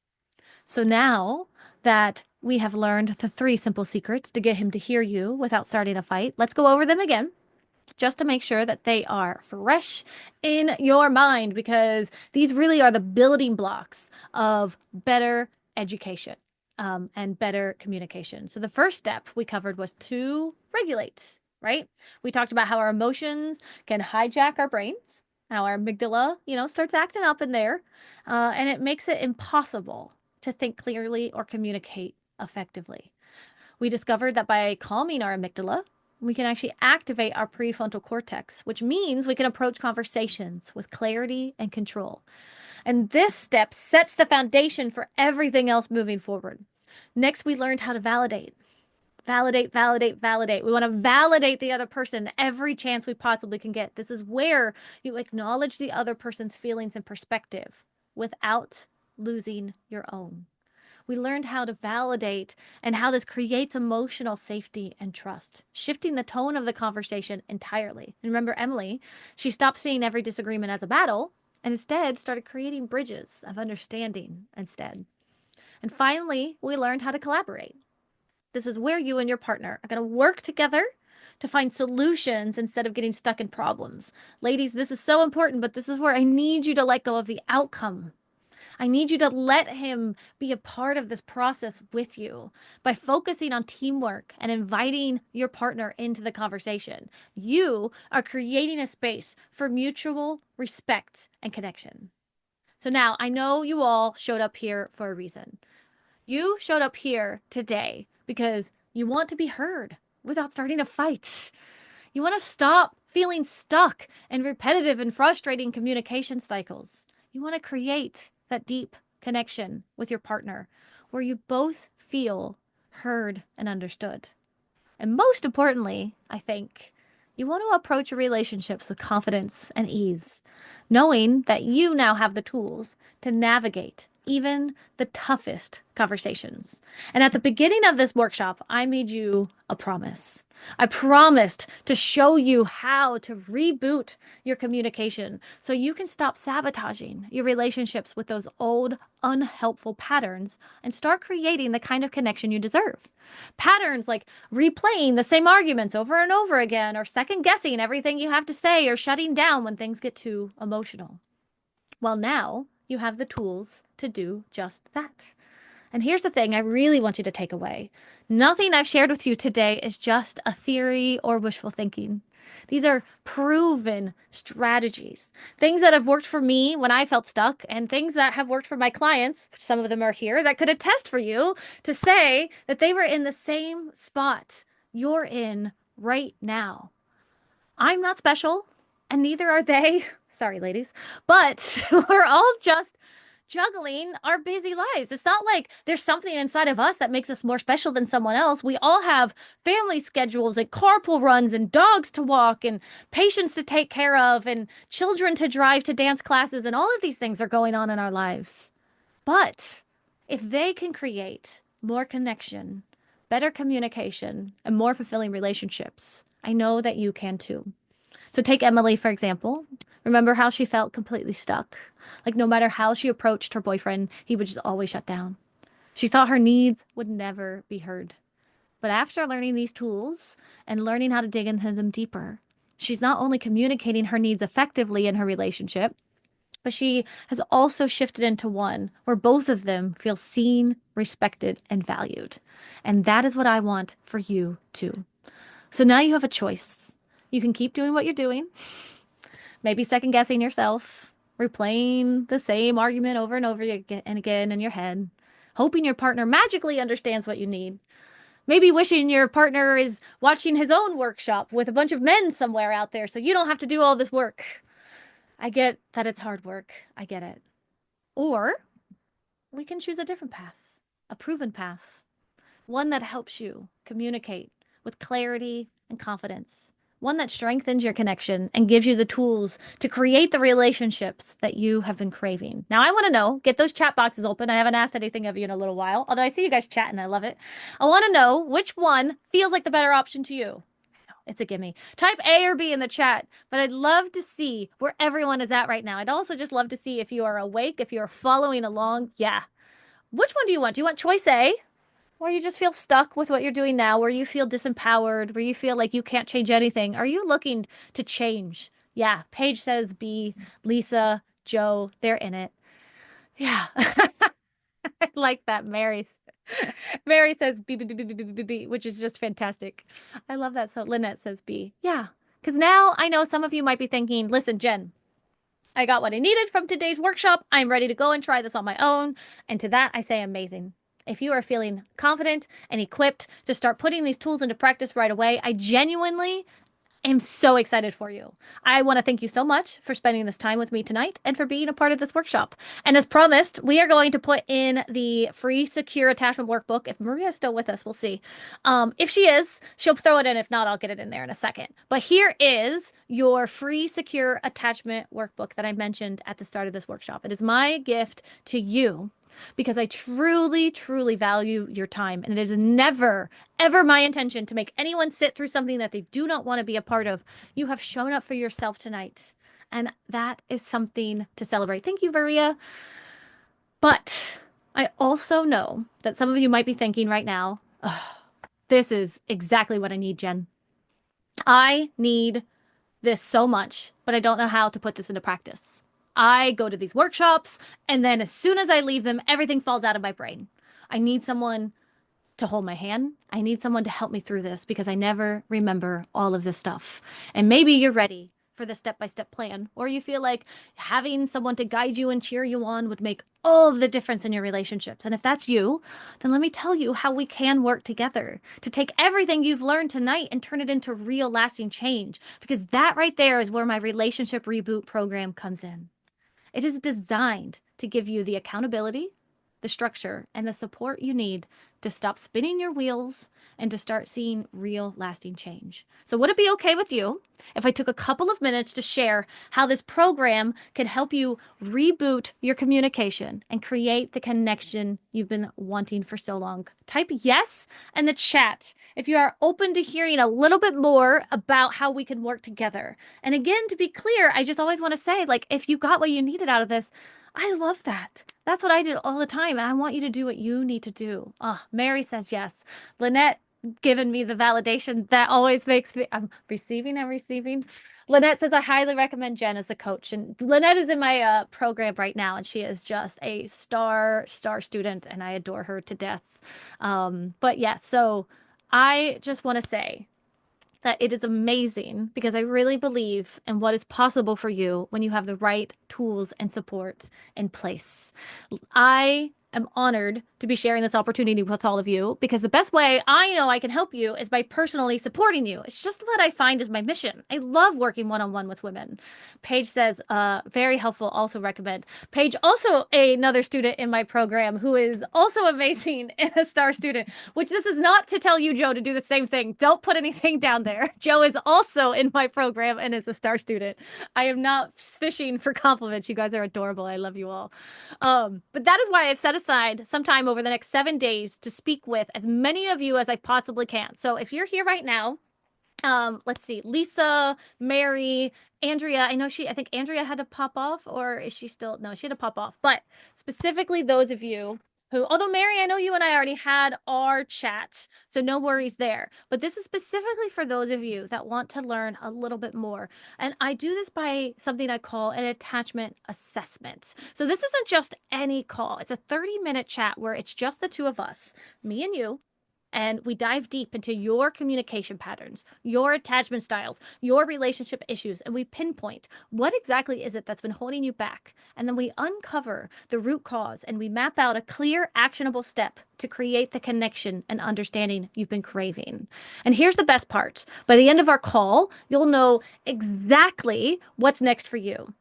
So now that we have learned the three simple secrets to get him to hear you without starting a fight, let's go over them again just to make sure that they are fresh in your mind, because these really are the building blocks of better education, and better communication. So the first step we covered was to regulate, right? We talked about how our emotions can hijack our brains, how our amygdala, starts acting up in there, and it makes it impossible to think clearly or communicate effectively. We discovered that by calming our amygdala, we can actually activate our prefrontal cortex, which means we can approach conversations with clarity and control. And this step sets the foundation for everything else moving forward. Next, we learned how to validate. Validate, validate, validate. We want to validate the other person every chance we possibly can get. This is where you acknowledge the other person's feelings and perspective without losing your own. We learned how to validate and how this creates emotional safety and trust, shifting the tone of the conversation entirely. And remember, Emily, she stopped seeing every disagreement as a battle and instead started creating bridges of understanding instead. And finally, we learned how to collaborate. This is where you and your partner are going to work together to find solutions instead of getting stuck in problems. Ladies, this is so important, but this is where I need you to let go of the outcome. I need you to let him be a part of this process with you by focusing on teamwork and inviting your partner into the conversation. You are creating a space for mutual respect and connection. So now I know you all showed up here for a reason. You showed up here today because you want to be heard without starting a fight. You want to stop feeling stuck and repetitive and frustrating communication cycles. You want to create that deep connection with your partner where you both feel heard and understood. And most importantly, I think, you want to approach your relationships with confidence and ease, knowing that you now have the tools to navigate even the toughest conversations. And at the beginning of this workshop, I made you a promise. I promised to show you how to reboot your communication so you can stop sabotaging your relationships with those old, unhelpful patterns and start creating the kind of connection you deserve. Patterns like replaying the same arguments over and over again, or second guessing everything you have to say, or shutting down when things get too emotional. Well, now you have the tools to do just that. And here's the thing I really want you to take away. Nothing I've shared with you today is just a theory or wishful thinking. These are proven strategies, things that have worked for me when I felt stuck, and things that have worked for my clients. Some of them are here that could attest for you to say that they were in the same spot you're in right now. I'm not special, and neither are they. Sorry, ladies, but we're all just juggling our busy lives. It's not like there's something inside of us that makes us more special than someone else. We all have family schedules and carpool runs and dogs to walk and patients to take care of and children to drive to dance classes, and all of these things are going on in our lives. But If they can create more connection, better communication, and more fulfilling relationships, I know that you can too. So take Emily, for example. Remember how she felt completely stuck? Like no matter how she approached her boyfriend, he would just always shut down. She thought her needs would never be heard. But after learning these tools and learning how to dig into them deeper, she's not only communicating her needs effectively in her relationship, but she has also shifted into one where both of them feel seen, respected, and valued. And that is what I want for you too. So now you have a choice. You can keep doing what you're doing, maybe second guessing yourself, replaying the same argument over and over again and again in your head, hoping your partner magically understands what you need. Maybe wishing your partner is watching his own workshop with a bunch of men somewhere out there so you don't have to do all this work. I get that it's hard work. I get it. Or we can choose a different path, a proven path, one that helps you communicate with clarity and confidence, one that strengthens your connection and gives you the tools to create the relationships that you have been craving. Now, I want to know, get those chat boxes open. I haven't asked anything of you in a little while, although I see you guys chatting. I love it. I want to know which one feels like the better option to you. It's a gimme. Type A or B in the chat, but I'd love to see where everyone is at right now. I'd also just love to see if you are awake, if you're following along. Yeah. Which one do you want? Do you want choice A, where you just feel stuck with what you're doing now, where you feel disempowered, where you feel like you can't change anything? Are you looking to change? Yeah. Paige says B. Lisa, Joe, they're in it. Yeah. I like that. Mary says B, B, B, B, B, B, B, B, which is just fantastic. I love that. So Lynette says B. Yeah. Because now I know some of you might be thinking, listen, Jen, I got what I needed from today's workshop. I'm ready to go and try this on my own. And to that, I say amazing. If you are feeling confident and equipped to start putting these tools into practice right away, I genuinely am so excited for you. I want to thank you so much for spending this time with me tonight and for being a part of this workshop. And as promised, we are going to put in the free secure attachment workbook. If Maria's still with us, we'll see. If she is, she'll throw it in. If not, I'll get it in there in a second. But here is your free secure attachment workbook that I mentioned at the start of this workshop. It is my gift to you because I truly, truly value your time. And it is never, ever my intention to make anyone sit through something that they do not want to be a part of. You have shown up for yourself tonight. And that is something to celebrate. Thank you, Maria. But I also know that some of you might be thinking right now, oh, this is exactly what I need, Jen. I need this so much, but I don't know how to put this into practice. I go to these workshops, and then as soon as I leave them, everything falls out of my brain. I need someone to hold my hand. I need someone to help me through this because I never remember all of this stuff. And maybe you're ready for the step-by-step plan, or you feel like having someone to guide you and cheer you on would make all of the difference in your relationships. And if that's you, then let me tell you how we can work together to take everything you've learned tonight and turn it into real lasting change, because that right there is where my relationship reboot program comes in. It is designed to give you the accountability, the structure, and the support you need to stop spinning your wheels and to start seeing real lasting change. So would it be okay with you if I took a couple of minutes to share how this program can help you reboot your communication and create the connection you've been wanting for so long? Type yes in the chat if you are open to hearing a little bit more about how we can work together. And again, to be clear, I just always want to say, like, if you got what you needed out of this, I love that. That's what I did all the time. And I want you to do what you need to do. Oh, Mary says yes. Lynette given me the validation that always makes me, I'm receiving. Lynette says, I highly recommend Jen as a coach. And Lynette is in my program right now. And she is just a star student. And I adore her to death. But yes, so I just want to say that it is amazing because I really believe in what is possible for you when you have the right tools and support in place. I am honored to be sharing this opportunity with all of you because the best way I know I can help you is by personally supporting you. It's just what I find is my mission. I love working one-on-one with women. Paige says, very helpful, also recommend. Paige, also another student in my program who is also amazing and a star student, which this is not to tell you, Joe, to do the same thing. Don't put anything down there. Joe is also in my program and is a star student. I am not fishing for compliments. You guys are adorable. I love you all. But that is why I've set aside some time over the next 7 days to speak with as many of you as I possibly can. So if you're here right now, let's see, Lisa, Mary, Andrea. I think Andrea had to pop off, or is she still? No, she had to pop off. But specifically those of you who, although Mary, I know you and I already had our chat, so no worries there. But this is specifically for those of you that want to learn a little bit more. And I do this by something I call an attachment assessment. So this isn't just any call. It's a 30-minute chat where it's just the two of us, me and you, and we dive deep into your communication patterns, your attachment styles, your relationship issues, and we pinpoint what exactly is it that's been holding you back. And then we uncover the root cause and we map out a clear, actionable step to create the connection and understanding you've been craving. And here's the best part. By the end of our call, you'll know exactly what's next for you.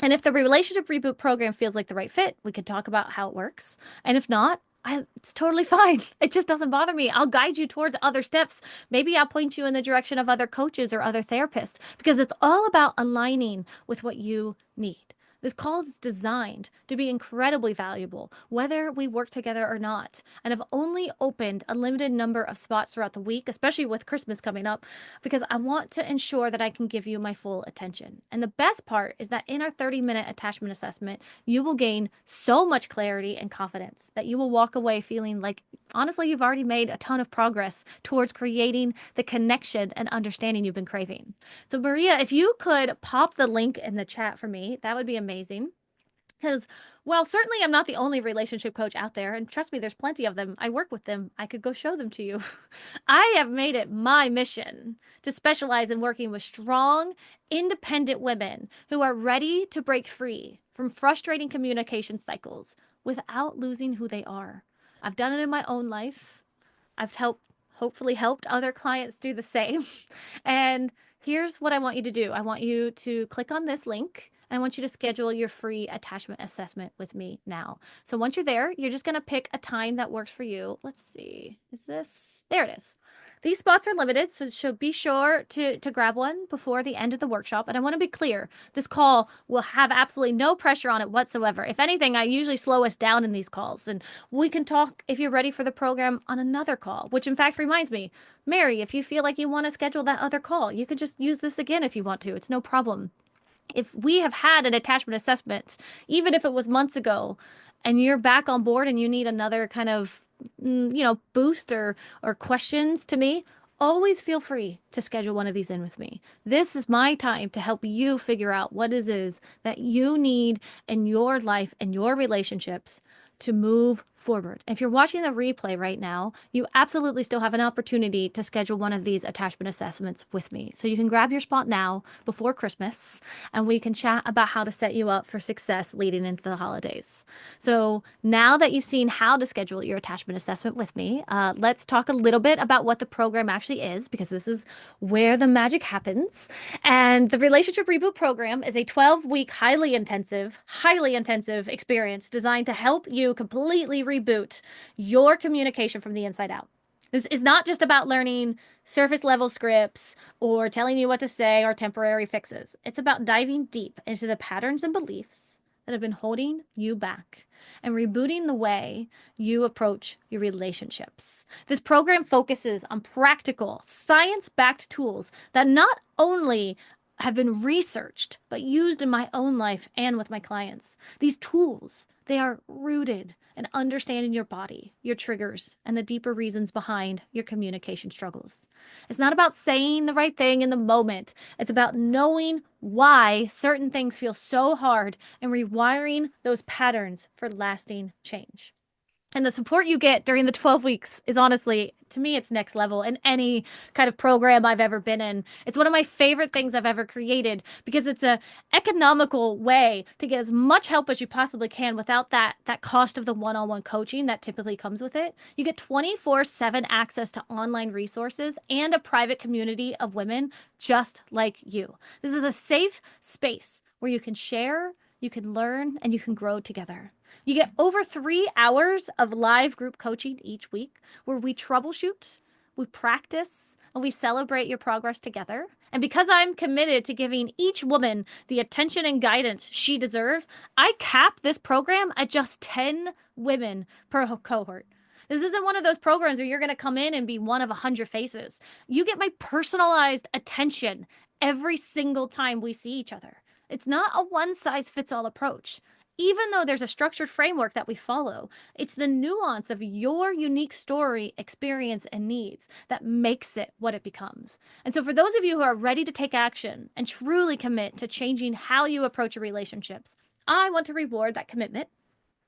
And if the relationship reboot program feels like the right fit, we could talk about how it works. And if not, it's totally fine. It just doesn't bother me. I'll guide you towards other steps. Maybe I'll point you in the direction of other coaches or other therapists because it's all about aligning with what you need. This call is designed to be incredibly valuable, whether we work together or not. And I've only opened a limited number of spots throughout the week, especially with Christmas coming up, because I want to ensure that I can give you my full attention. And the best part is that in our 30-minute attachment assessment, you will gain so much clarity and confidence that you will walk away feeling like, honestly, you've already made a ton of progress towards creating the connection and understanding you've been craving. So, Maria, if you could pop the link in the chat for me, that would be amazing. Because, well, certainly I'm not the only relationship coach out there. And trust me, there's plenty of them. I work with them. I could go show them to you. I have made it my mission to specialize in working with strong, independent women who are ready to break free from frustrating communication cycles without losing who they are. I've done it in my own life. I've hopefully helped other clients do the same. And here's what I want you to do. I want you to click on this link. And I want you to schedule your free attachment assessment with me now. So once you're there, you're just going to pick a time that works for you. Let's see. Is this? There it is. These spots are limited, so be sure to grab one before the end of the workshop. And I want to be clear, this call will have absolutely no pressure on it whatsoever. If anything, I usually slow us down in these calls. And we can talk, if you're ready for the program, on another call, which in fact reminds me, Mary, if you feel like you want to schedule that other call, you can just use this again if you want to. It's no problem. If we have had an attachment assessment, even if it was months ago, and you're back on board and you need another kind of, boost or questions to me, always feel free to schedule one of these in with me. This is my time to help you figure out what it is that you need in your life and your relationships to move forward. If you're watching the replay right now, you absolutely still have an opportunity to schedule one of these attachment assessments with me. So you can grab your spot now before Christmas and we can chat about how to set you up for success leading into the holidays. So now that you've seen how to schedule your attachment assessment with me, let's talk a little bit about what the program actually is, because this is where the magic happens. And the Relationship Reboot Program is a 12-week, highly intensive experience designed to help you completely reboot your communication from the inside out. This is not just about learning surface level scripts or telling you what to say or temporary fixes. It's about diving deep into the patterns and beliefs that have been holding you back and rebooting the way you approach your relationships. This program focuses on practical, science-backed tools that not only have been researched, but used in my own life and with my clients. These tools, they are rooted in understanding your body, your triggers, and the deeper reasons behind your communication struggles. It's not about saying the right thing in the moment. It's about knowing why certain things feel so hard and rewiring those patterns for lasting change. And the support you get during the 12 weeks is honestly, to me, it's next level in any kind of program I've ever been in. It's one of my favorite things I've ever created because it's a economical way to get as much help as you possibly can without that cost of the one-on-one coaching that typically comes with it. You get 24/7 access to online resources and a private community of women just like you. This is a safe space where you can share, you can learn, and you can grow together. You get over 3 hours of live group coaching each week where we troubleshoot, we practice, and we celebrate your progress together. And because I'm committed to giving each woman the attention and guidance she deserves, I cap this program at just 10 women per cohort. This isn't one of those programs where you're going to come in and be one of 100 faces. You get my personalized attention every single time we see each other. It's not a one size fits all approach. Even though there's a structured framework that we follow, it's the nuance of your unique story, experience, and needs that makes it what it becomes. And so, for those of you who are ready to take action and truly commit to changing how you approach your relationships, I want to reward that commitment.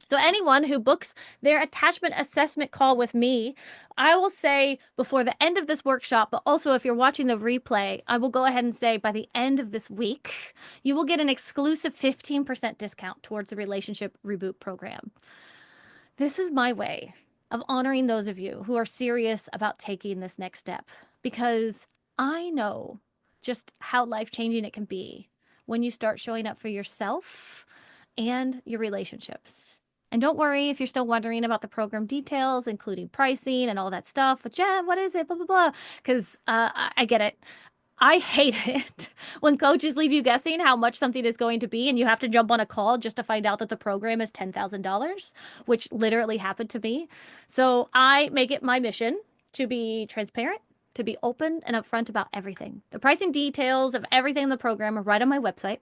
So, anyone who books their attachment assessment call with me, I will say before the end of this workshop, but also if you're watching the replay, I will go ahead and say by the end of this week, you will get an exclusive 15% discount towards the Relationship Reboot program. This is my way of honoring those of you who are serious about taking this next step because I know just how life changing it can be when you start showing up for yourself and your relationships. And don't worry if you're still wondering about the program details, including pricing and all that stuff. But Jen, what is it? Blah, blah, blah. Because I get it. I hate it when coaches leave you guessing how much something is going to be and you have to jump on a call just to find out that the program is $10,000, which literally happened to me. So I make it my mission to be transparent, to be open and upfront about everything. The pricing details of everything in the program are right on my website.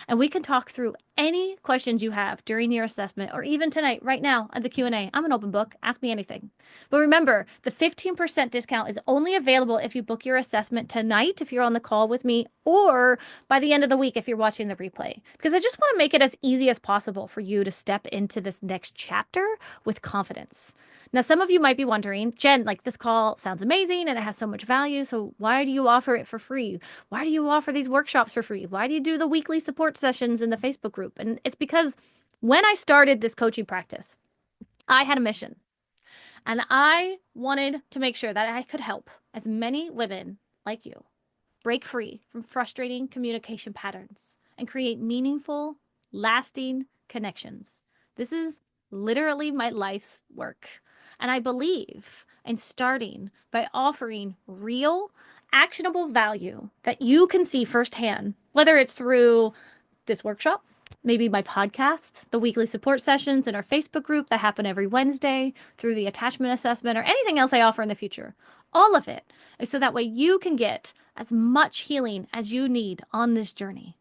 And we can talk through any questions you have during your assessment or even tonight, right now at the Q&A. I'm an open book. Ask me anything. But remember, the 15% discount is only available if you book your assessment tonight, if you're on the call with me, or by the end of the week, if you're watching the replay. Because I just want to make it as easy as possible for you to step into this next chapter with confidence. Now, some of you might be wondering, Jen, like this call sounds amazing and it has so much value. So why do you offer it for free? Why do you offer these workshops for free? Why do you do the weekly support sessions in the Facebook group? And it's because when I started this coaching practice, I had a mission and I wanted to make sure that I could help as many women like you break free from frustrating communication patterns and create meaningful, lasting connections. This is literally my life's work. And I believe in starting by offering real, actionable value that you can see firsthand, whether it's through this workshop, maybe my podcast, the weekly support sessions in our Facebook group that happen every Wednesday, through the attachment assessment, or anything else I offer in the future. All of it is so that way you can get as much healing as you need on this journey.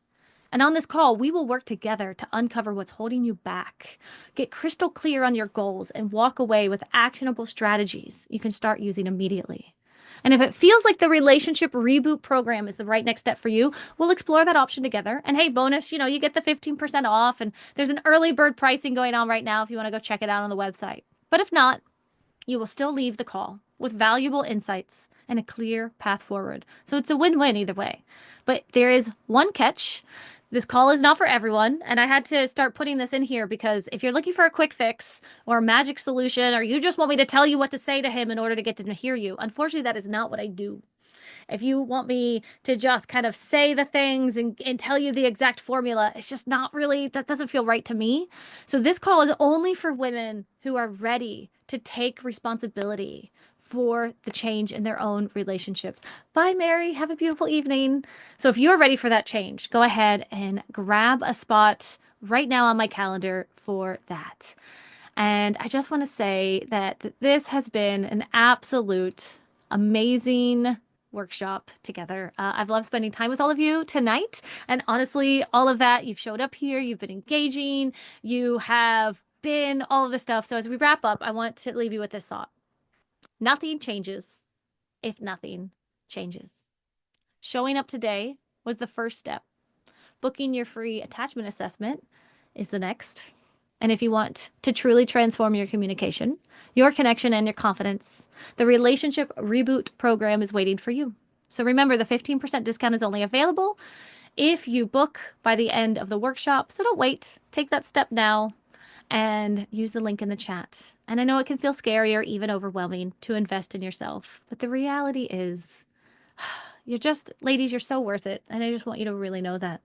And on this call, we will work together to uncover what's holding you back, get crystal clear on your goals, and walk away with actionable strategies you can start using immediately. And if it feels like the relationship reboot program is the right next step for you, we'll explore that option together. And hey, bonus, you get the 15% off, and there's an early bird pricing going on right now if you want to go check it out on the website. But if not, you will still leave the call with valuable insights and a clear path forward. So it's a win-win either way. But there is one catch. This call is not for everyone, and I had to start putting this in here because if you're looking for a quick fix or a magic solution, or you just want me to tell you what to say to him in order to get to hear you, unfortunately, that is not what I do. If you want me to just kind of say the things and tell you the exact formula, it's just not really, that doesn't feel right to me. So this call is only for women who are ready to take responsibility for the change in their own relationships. Bye, Mary. Have a beautiful evening. So if you're ready for that change, go ahead and grab a spot right now on my calendar for that. And I just want to say that this has been an absolute amazing workshop together. I've loved spending time with all of you tonight. And honestly, all of that, you've showed up here, you've been engaging, you have been all of this stuff. So as we wrap up, I want to leave you with this thought. Nothing changes if nothing changes. Showing up today was the first step. Booking your free attachment assessment is the next. And if you want to truly transform your communication, your connection, and your confidence, the Relationship Reboot program is waiting for you. So remember, the 15% discount is only available if you book by the end of the workshop. So don't wait. Take that step now and use the link in the chat. And I know it can feel scary or even overwhelming to invest in yourself, but the reality is ladies, you're so worth it. And I just want you to really know that.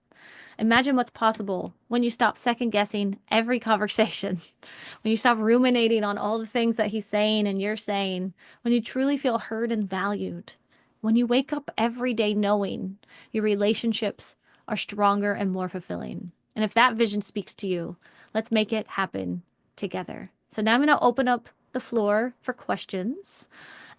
Imagine what's possible when you stop second guessing every conversation, when you stop ruminating on all the things that he's saying and you're saying, when you truly feel heard and valued, when you wake up every day knowing your relationships are stronger and more fulfilling. And if that vision speaks to you, let's make it happen together. So now I'm going to open up the floor for questions.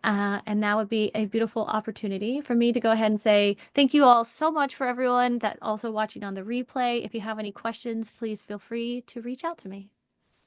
And now would be a beautiful opportunity for me to go ahead and say thank you all so much for everyone that also watching on the replay. If you have any questions, please feel free to reach out to me.